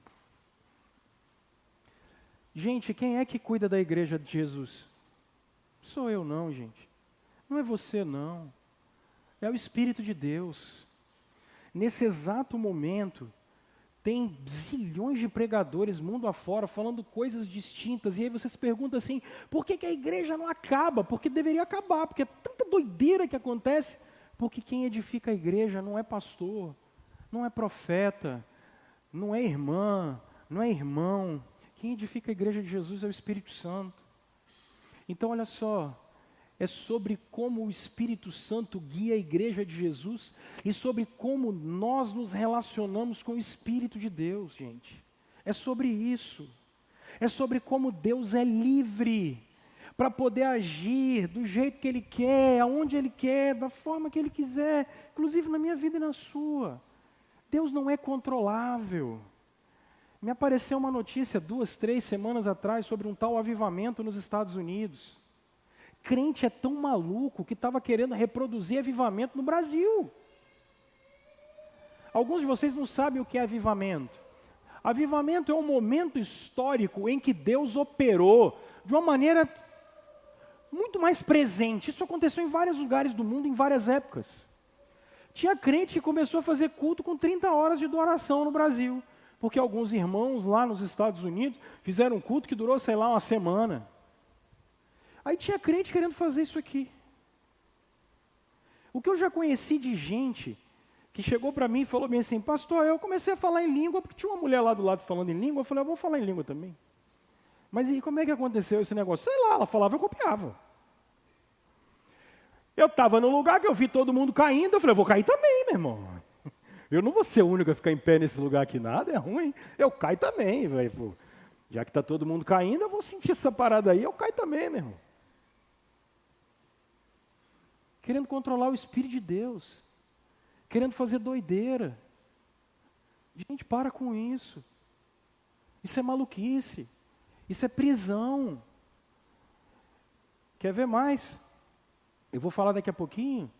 Speaker 1: Gente, quem é que cuida da igreja de Jesus? Sou eu não, gente. Não é você não. É o Espírito de Deus. Nesse exato momento, tem zilhões de pregadores mundo afora falando coisas distintas. E aí você se pergunta assim, por que a igreja não acaba? Porque deveria acabar, porque é tanta doideira que acontece. Porque quem edifica a igreja não é pastor, não é profeta, não é irmã, não é irmão. Quem edifica a igreja de Jesus é o Espírito Santo. Então olha só, é sobre como o Espírito Santo guia a igreja de Jesus e sobre como nós nos relacionamos com o Espírito de Deus, gente. É sobre isso. É sobre como Deus é livre para poder agir do jeito que Ele quer, aonde Ele quer, da forma que Ele quiser, inclusive na minha vida e na sua. Deus não é controlável. Me apareceu uma notícia 2, 3 semanas atrás sobre um tal avivamento nos Estados Unidos. Crente é tão maluco que estava querendo reproduzir avivamento no Brasil. Alguns de vocês não sabem o que é avivamento. Avivamento é um momento histórico em que Deus operou de uma maneira muito mais presente. Isso aconteceu em vários lugares do mundo, em várias épocas. Tinha crente que começou a fazer culto com 30 horas de adoração no Brasil, porque alguns irmãos lá nos Estados Unidos fizeram um culto que durou, sei lá, uma semana. Aí tinha crente querendo fazer isso aqui. O que eu já conheci de gente que chegou para mim e falou bem assim, pastor, eu comecei a falar em língua, porque tinha uma mulher lá do lado falando em língua, eu falei, eu vou falar em língua também. Mas e como é que aconteceu esse negócio? Sei lá, ela falava, eu copiava. Eu estava num lugar que eu vi todo mundo caindo, eu falei, eu vou cair também, meu irmão. Eu não vou ser o único a ficar em pé nesse lugar aqui, nada, é ruim. Eu caio também, velho. Já que está todo mundo caindo, eu vou sentir essa parada aí, eu caio também, meu irmão. Querendo controlar o Espírito de Deus. Querendo fazer doideira. Gente, para com isso. Isso é maluquice. Isso é prisão. Quer ver mais? Eu vou falar daqui a pouquinho.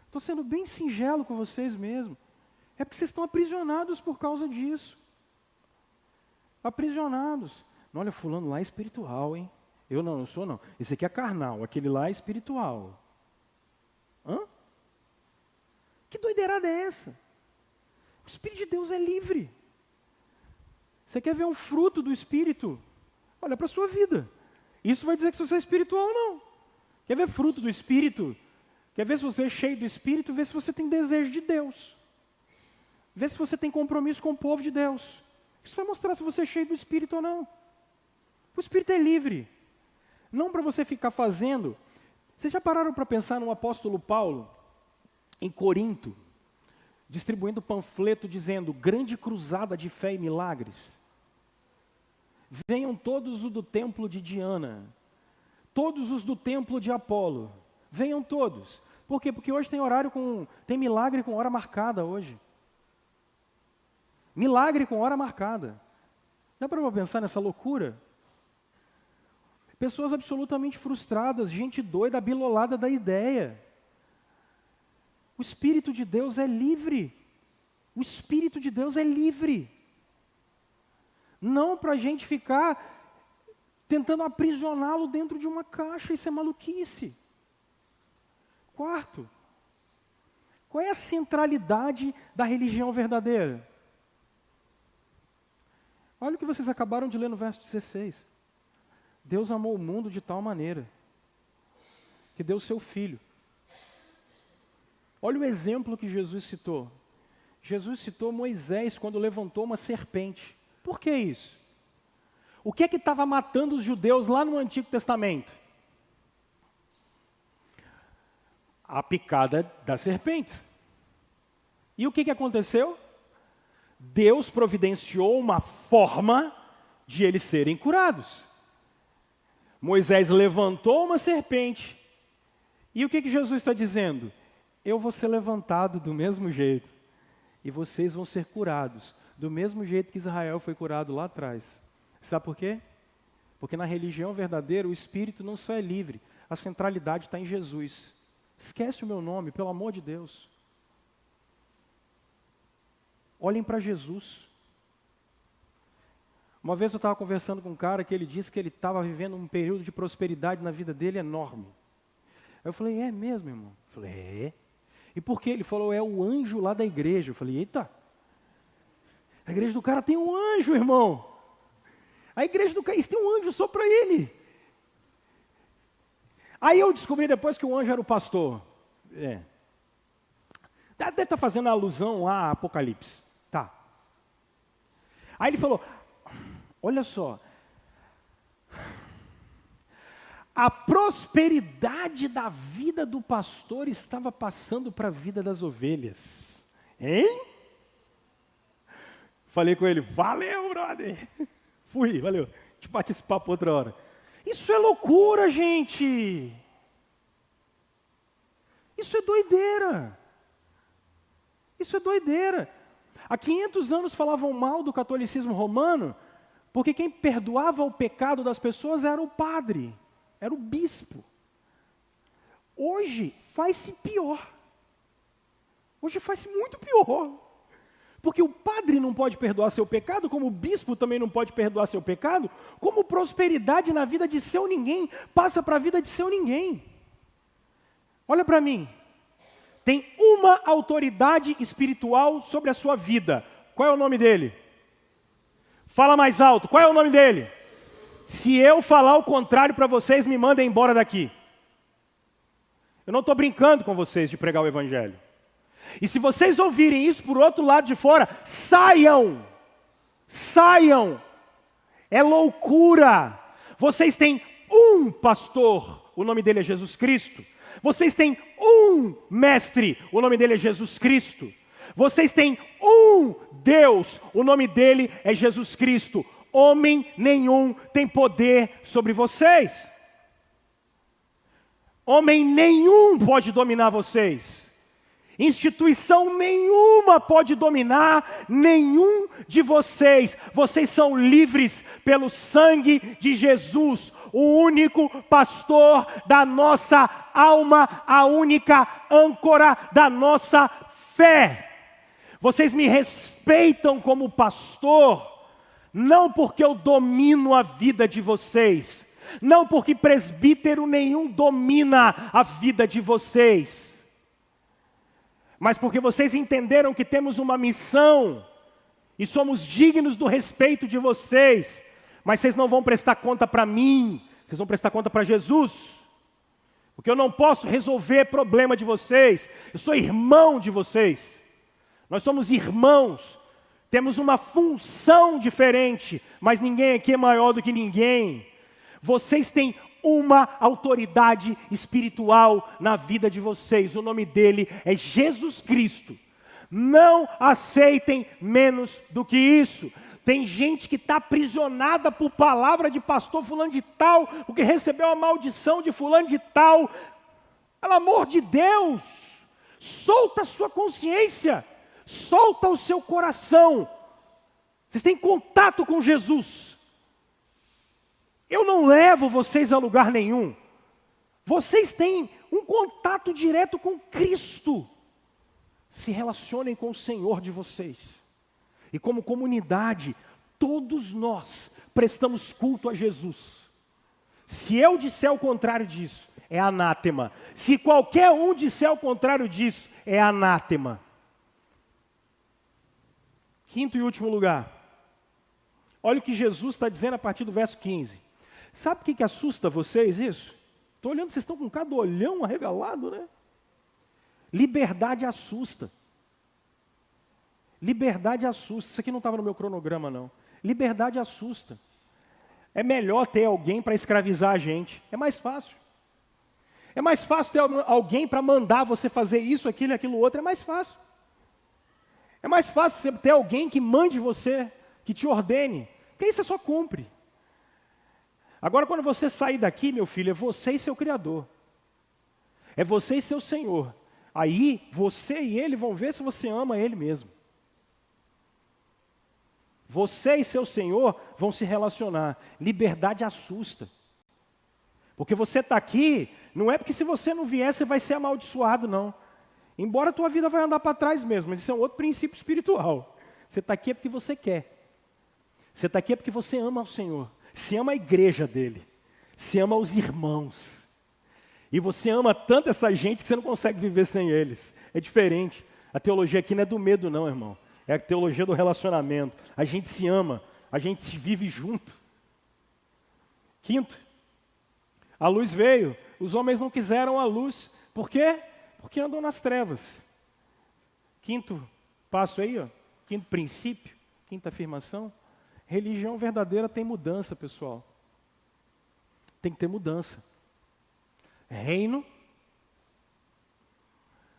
Speaker 1: Estou sendo bem singelo com vocês mesmo. É porque vocês estão aprisionados por causa disso. Aprisionados. Não, olha, fulano lá é espiritual, hein? Eu não sou não. Esse aqui é carnal, aquele lá é espiritual. Hã? Que doideirada é essa? O Espírito de Deus é livre. Você quer ver um fruto do Espírito? Olha para a sua vida. Isso vai dizer que você é espiritual ou não. Quer ver fruto do Espírito? Quer ver se você é cheio do Espírito? Vê se você tem desejo de Deus. Vê se você tem compromisso com o povo de Deus. Isso vai mostrar se você é cheio do Espírito ou não. O Espírito é livre. Não para você ficar fazendo. Vocês já pararam para pensar no apóstolo Paulo, em Corinto, distribuindo panfleto dizendo, grande cruzada de fé e milagres. Venham todos os do templo de Diana, todos os do templo de Apolo, venham todos. Por quê? Porque hoje tem milagre com hora marcada hoje. Milagre com hora marcada. Dá para pensar nessa loucura? Pessoas absolutamente frustradas, gente doida, abilolada da ideia. O Espírito de Deus é livre. O Espírito de Deus é livre. Não para a gente ficar tentando aprisioná-lo dentro de uma caixa, isso é maluquice. Quarto, qual é a centralidade da religião verdadeira? Olha o que vocês acabaram de ler no verso 16. Deus amou o mundo de tal maneira que deu o seu Filho. Olha o exemplo que Jesus citou. Jesus citou Moisés quando levantou uma serpente. Por que isso? O que é que estava matando os judeus lá no Antigo Testamento? A picada das serpentes. E o que aconteceu? Deus providenciou uma forma de eles serem curados. Moisés levantou uma serpente. E o que Jesus está dizendo? Eu vou ser levantado do mesmo jeito. E vocês vão ser curados. Do mesmo jeito que Israel foi curado lá atrás. Sabe por quê? Porque na religião verdadeira o Espírito não só é livre. A centralidade está em Jesus. Esquece o meu nome, pelo amor de Deus. Olhem para Jesus. Uma vez eu estava conversando com um cara que ele disse que ele estava vivendo um período de prosperidade na vida dele enorme. Eu falei, é mesmo, irmão? Eu falei, é. E por quê? Ele falou, é o anjo lá da igreja. Eu falei, eita. A igreja do cara tem um anjo, irmão. A igreja do cara, isso tem um anjo só para ele. Aí eu descobri depois que o anjo era o pastor. Deve estar fazendo alusão a Apocalipse. Tá. Aí ele falou, olha só. A prosperidade da vida do pastor estava passando para a vida das ovelhas. Hein? Falei com ele, valeu, brother. Fui, valeu. Te bate esse papo outra hora. Isso é loucura, gente. Isso é doideira. Isso é doideira. Há 500 anos falavam mal do catolicismo romano, porque quem perdoava o pecado das pessoas era o padre, era o bispo. Hoje faz-se pior. Hoje faz-se muito pior. Porque o padre não pode perdoar seu pecado, como o bispo também não pode perdoar seu pecado, como prosperidade na vida de seu ninguém passa para a vida de seu ninguém. Olha para mim. Tem uma autoridade espiritual sobre a sua vida. Qual é o nome dele? Fala mais alto. Qual é o nome dele? Se eu falar o contrário para vocês, me mandem embora daqui. Eu não estou brincando com vocês de pregar o evangelho. E se vocês ouvirem isso por outro lado de fora, saiam. Saiam. É loucura. Vocês têm um pastor, o nome dele é Jesus Cristo. Vocês têm um mestre, o nome dele é Jesus Cristo. Vocês têm um Deus, o nome dele é Jesus Cristo. Homem nenhum tem poder sobre vocês. Homem nenhum pode dominar vocês. Instituição nenhuma pode dominar nenhum de vocês. Vocês são livres pelo sangue de Jesus, o único pastor da nossa alma, a única âncora da nossa fé. Vocês me respeitam como pastor, não porque eu domino a vida de vocês, não porque presbítero nenhum domina a vida de vocês, mas porque vocês entenderam que temos uma missão e somos dignos do respeito de vocês, mas vocês não vão prestar conta para mim, vocês vão prestar conta para Jesus, porque eu não posso resolver problema de vocês, eu sou irmão de vocês, nós somos irmãos, temos uma função diferente, mas ninguém aqui é maior do que ninguém. Vocês têm uma autoridade espiritual na vida de vocês. O nome dele é Jesus Cristo. Não aceitem menos do que isso. Tem gente que está aprisionada por palavra de pastor fulano de tal, porque recebeu a maldição de fulano de tal. Pelo amor de Deus, solta a sua consciência, solta o seu coração. Vocês têm contato com Jesus. Eu não levo vocês a lugar nenhum. Vocês têm um contato direto com Cristo. Se relacionem com o Senhor de vocês. E como comunidade, todos nós prestamos culto a Jesus. Se eu disser o contrário disso, é anátema. Se qualquer um disser o contrário disso, é anátema. Quinto e último lugar. Olha o que Jesus está dizendo a partir do verso 15. Sabe o que assusta vocês isso? Estou olhando, vocês estão com cada olhão arregalado, né? Liberdade assusta. Liberdade assusta. Isso aqui não estava no meu cronograma, não. Liberdade assusta. É melhor ter alguém para escravizar a gente. É mais fácil. É mais fácil ter alguém para mandar você fazer isso, aquilo e aquilo outro. É mais fácil. É mais fácil você ter alguém que mande você, que te ordene. Porque aí você só cumpre. Agora, quando você sair daqui, meu filho, é você e seu Criador. É você e seu Senhor. Aí, você e Ele vão ver se você ama Ele mesmo. Você e seu Senhor vão se relacionar. Liberdade assusta. Porque você está aqui, não é porque se você não vier, você vai ser amaldiçoado, não. Embora a tua vida vai andar para trás mesmo, mas isso é um outro princípio espiritual. Você está aqui é porque você quer. Você está aqui é porque você ama o Senhor. Você ama a igreja dele. Você ama os irmãos. E você ama tanto essa gente que você não consegue viver sem eles. É diferente. A teologia aqui não é do medo não, irmão. É a teologia do relacionamento. A gente se ama. A gente se vive junto. Quinto. A luz veio. Os homens não quiseram a luz. Por quê? Porque andam nas trevas. Quinto passo aí, ó. Quinto princípio. Quinta afirmação. Religião verdadeira tem mudança, pessoal. Tem que ter mudança. Reino,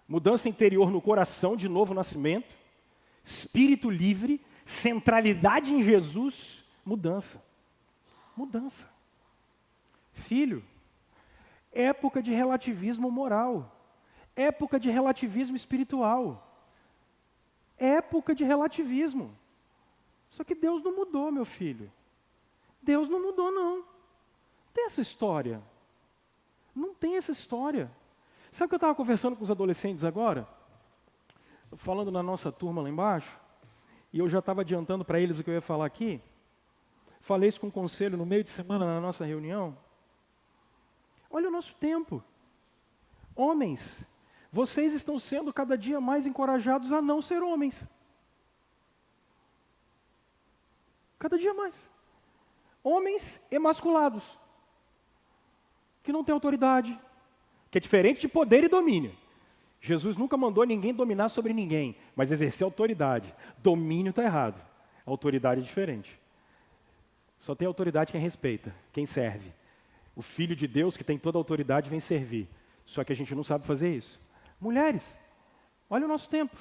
Speaker 1: mudança interior no coração, de novo nascimento, espírito livre, centralidade em Jesus, mudança. Mudança. Filho, época de relativismo moral, época de relativismo espiritual, época de relativismo. Só que Deus não mudou, meu filho. Deus não mudou, não. Não tem essa história. Não tem essa história. Sabe que eu estava conversando com os adolescentes agora? Falando na nossa turma lá embaixo. E eu já estava adiantando para eles o que eu ia falar aqui. Falei isso com o conselho no meio de semana na nossa reunião. Olha o nosso tempo. Homens, vocês estão sendo cada dia mais encorajados a não ser homens. Cada dia mais. Homens emasculados, que não têm autoridade, que é diferente de poder e domínio. Jesus nunca mandou ninguém dominar sobre ninguém, mas exercer autoridade. Domínio está errado. Autoridade é diferente. Só tem autoridade quem respeita, quem serve. O Filho de Deus, que tem toda a autoridade, vem servir. Só que a gente não sabe fazer isso. Mulheres, olha o nosso tempo.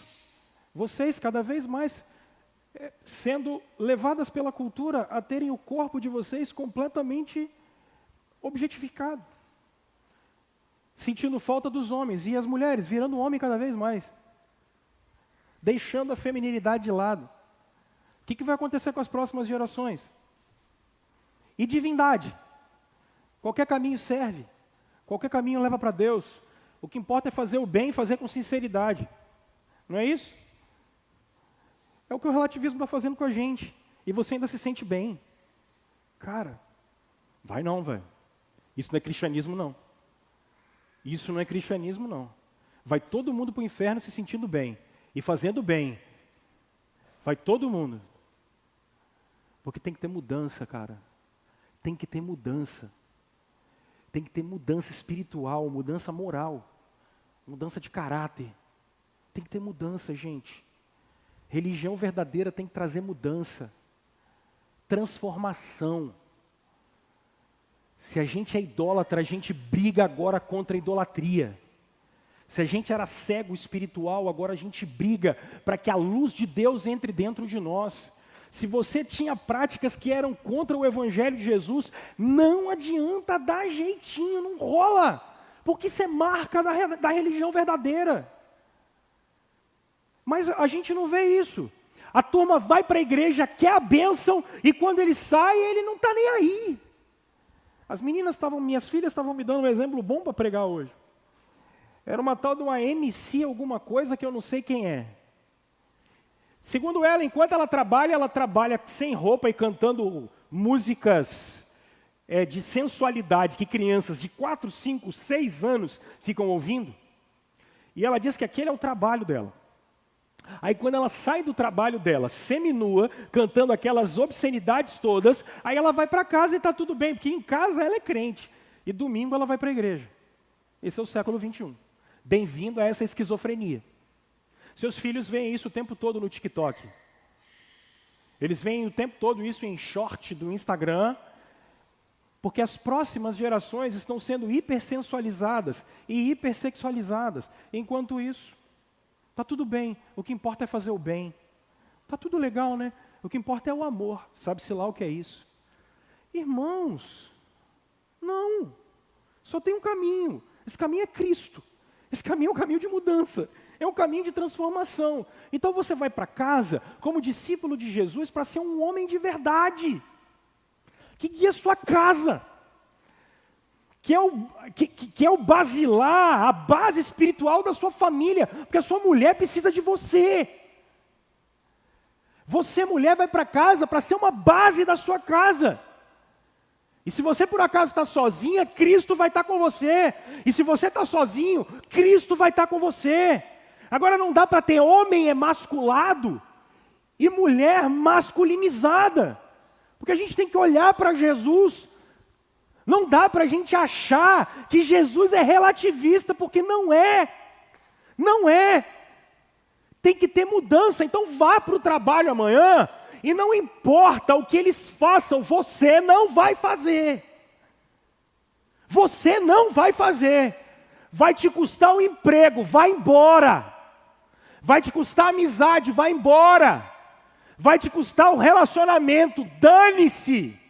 Speaker 1: Vocês cada vez mais sendo levadas pela cultura a terem o corpo de vocês completamente objetificado. Sentindo falta dos homens. E as mulheres virando homem cada vez mais. Deixando a feminilidade de lado. O que vai acontecer com as próximas gerações? E divindade. Qualquer caminho serve. Qualquer caminho leva para Deus. O que importa é fazer o bem e fazer com sinceridade. Não é isso? É o que o relativismo está fazendo com a gente. E você ainda se sente bem. Cara, vai não, velho. Isso não é cristianismo, não. Isso não é cristianismo, não. Vai todo mundo para o inferno se sentindo bem. E fazendo bem. Vai todo mundo. Porque tem que ter mudança, cara. Tem que ter mudança. Tem que ter mudança espiritual, mudança moral. Mudança de caráter. Tem que ter mudança, gente. Religião verdadeira tem que trazer mudança, transformação. Se a gente é idólatra, a gente briga agora contra a idolatria. Se a gente era cego espiritual, agora a gente briga para que a luz de Deus entre dentro de nós. Se você tinha práticas que eram contra o Evangelho de Jesus, não adianta dar jeitinho, não rola, porque isso é marca da religião verdadeira. Mas a gente não vê isso. A turma vai para a igreja, quer a bênção, e quando ele sai, ele não está nem aí. Minhas filhas estavam me dando um exemplo bom para pregar hoje. Era uma tal de uma MC alguma coisa que eu não sei quem é. Segundo ela, enquanto ela trabalha sem roupa e cantando músicas de sensualidade que crianças de 4, 5, 6 anos ficam ouvindo. E ela diz que aquele é o trabalho dela. Aí quando ela sai do trabalho dela, seminua, cantando aquelas obscenidades todas, aí ela vai para casa e está tudo bem, porque em casa ela é crente. E domingo ela vai para a igreja. Esse é o século 21. Bem-vindo a essa esquizofrenia. Seus filhos veem isso o tempo todo no TikTok. Eles veem o tempo todo isso em short do Instagram, porque as próximas gerações estão sendo hipersensualizadas e hipersexualizadas. Enquanto isso, está tudo bem, o que importa é fazer o bem. Está tudo legal, né? O que importa é o amor, sabe-se lá o que é isso. Irmãos, não, só tem um caminho, esse caminho é Cristo. Esse caminho é um caminho de mudança, é um caminho de transformação. Então você vai para casa como discípulo de Jesus para ser um homem de verdade, que guia a sua casa, que é o basilar, a base espiritual da sua família, porque a sua mulher precisa de você. Você, mulher, vai para casa para ser uma base da sua casa. E se você por acaso está sozinha, Cristo vai estar com você. E se você está sozinho, Cristo vai estar com você. Agora não dá para ter homem emasculado e mulher masculinizada. Porque a gente tem que olhar para Jesus. Não dá para a gente achar que Jesus é relativista, porque não é. Não é. Tem que ter mudança. Então vá para o trabalho amanhã e não importa o que eles façam, você não vai fazer. Você não vai fazer. Vai te custar um emprego, vai embora. Vai te custar amizade, vai embora. Vai te custar um relacionamento, dane-se.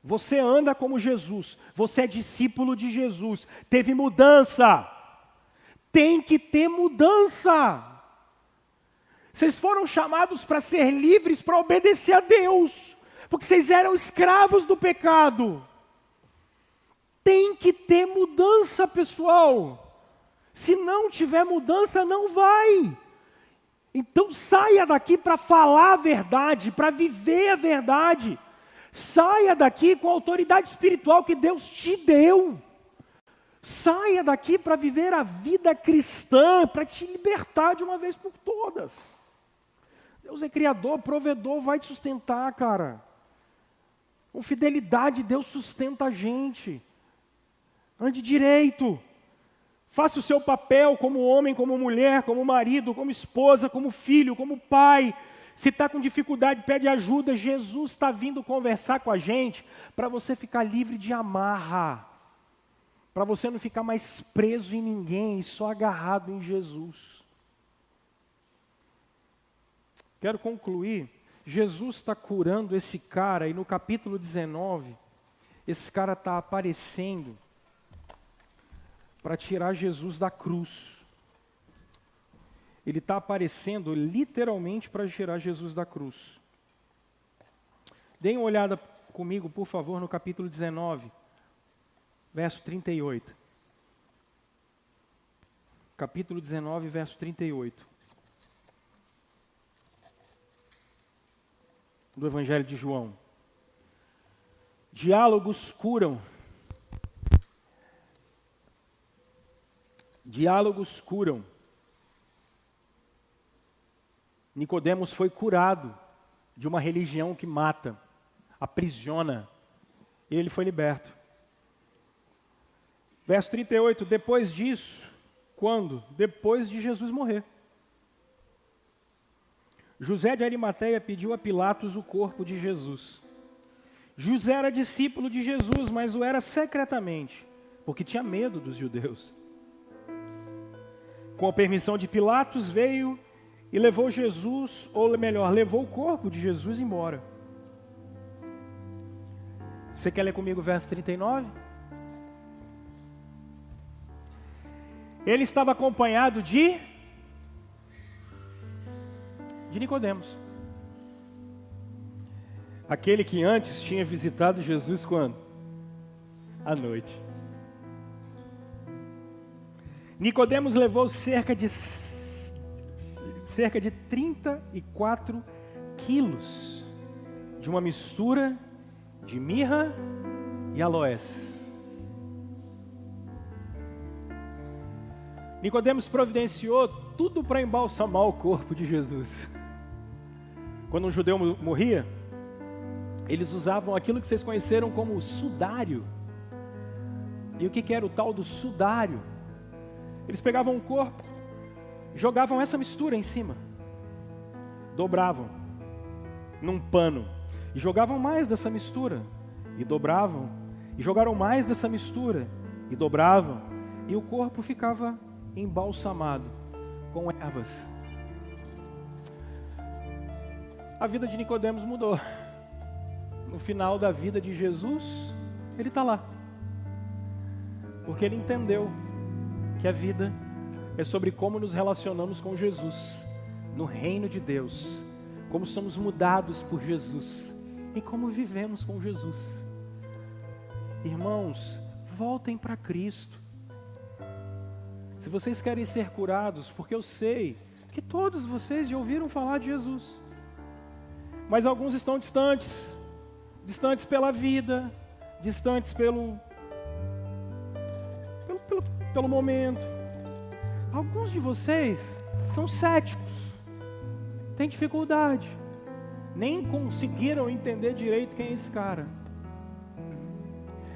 Speaker 1: Você anda como Jesus, você é discípulo de Jesus, teve mudança. Tem que ter mudança. Vocês foram chamados para ser livres, para obedecer a Deus, porque vocês eram escravos do pecado. Tem que ter mudança, pessoal. Se não tiver mudança, não vai. Então saia daqui para falar a verdade, para viver a verdade. Saia daqui com a autoridade espiritual que Deus te deu. Saia daqui para viver a vida cristã, para te libertar de uma vez por todas. Deus é criador, provedor, vai te sustentar, cara. Com fidelidade, Deus sustenta a gente. Ande direito. Faça o seu papel como homem, como mulher, como marido, como esposa, como filho, como pai. Se está com dificuldade, pede ajuda. Jesus está vindo conversar com a gente para você ficar livre de amarra. Para você não ficar mais preso em ninguém e só agarrado em Jesus. Quero concluir. Jesus está curando esse cara e no capítulo 19, esse cara está aparecendo para tirar Jesus da cruz. Ele está aparecendo literalmente para tirar Jesus da cruz. Deem uma olhada comigo, por favor, no capítulo 19, verso 38. Capítulo 19, verso 38. Do Evangelho de João. Diálogos curam. Diálogos curam. Nicodemos foi curado de uma religião que mata, aprisiona, e ele foi liberto. Verso 38, depois disso, quando? Depois de Jesus morrer. José de Arimateia pediu a Pilatos o corpo de Jesus. José era discípulo de Jesus, mas o era secretamente, porque tinha medo dos judeus. Com a permissão de Pilatos, veio e levou Jesus, ou melhor, levou o corpo de Jesus embora. Você quer ler comigo o verso 39? Ele estava acompanhado de Nicodemos. Aquele que antes tinha visitado Jesus quando? À noite. Nicodemos levou cerca de 34 quilos de uma mistura de mirra e aloés. Nicodemos providenciou tudo para embalsamar o corpo de Jesus. Quando um judeu morria, eles usavam aquilo que vocês conheceram como sudário. E o que era o tal do sudário? Eles pegavam o corpo, jogavam essa mistura em cima, dobravam num pano, e jogavam mais dessa mistura, e dobravam, e jogaram mais dessa mistura, e dobravam, e o corpo ficava embalsamado com ervas. A vida de Nicodemos mudou. No final da vida de Jesus, ele está lá, porque ele entendeu que a vida é sobre como nos relacionamos com Jesus, no reino de Deus, como somos mudados por Jesus e como vivemos com Jesus. Irmãos, voltem para Cristo. Se vocês querem ser curados, porque eu sei que todos vocês já ouviram falar de Jesus, mas alguns estão distantes pela vida, distantes pelo momento. Alguns de vocês são céticos, têm dificuldade, nem conseguiram entender direito quem é esse cara.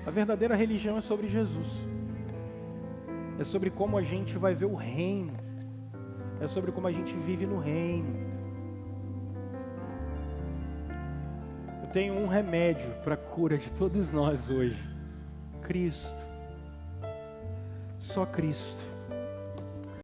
Speaker 1: A verdadeira religião é sobre Jesus, é sobre como a gente vai ver o reino, é sobre como a gente vive no reino. Eu tenho um remédio para a cura de todos nós hoje: Cristo. Só Cristo.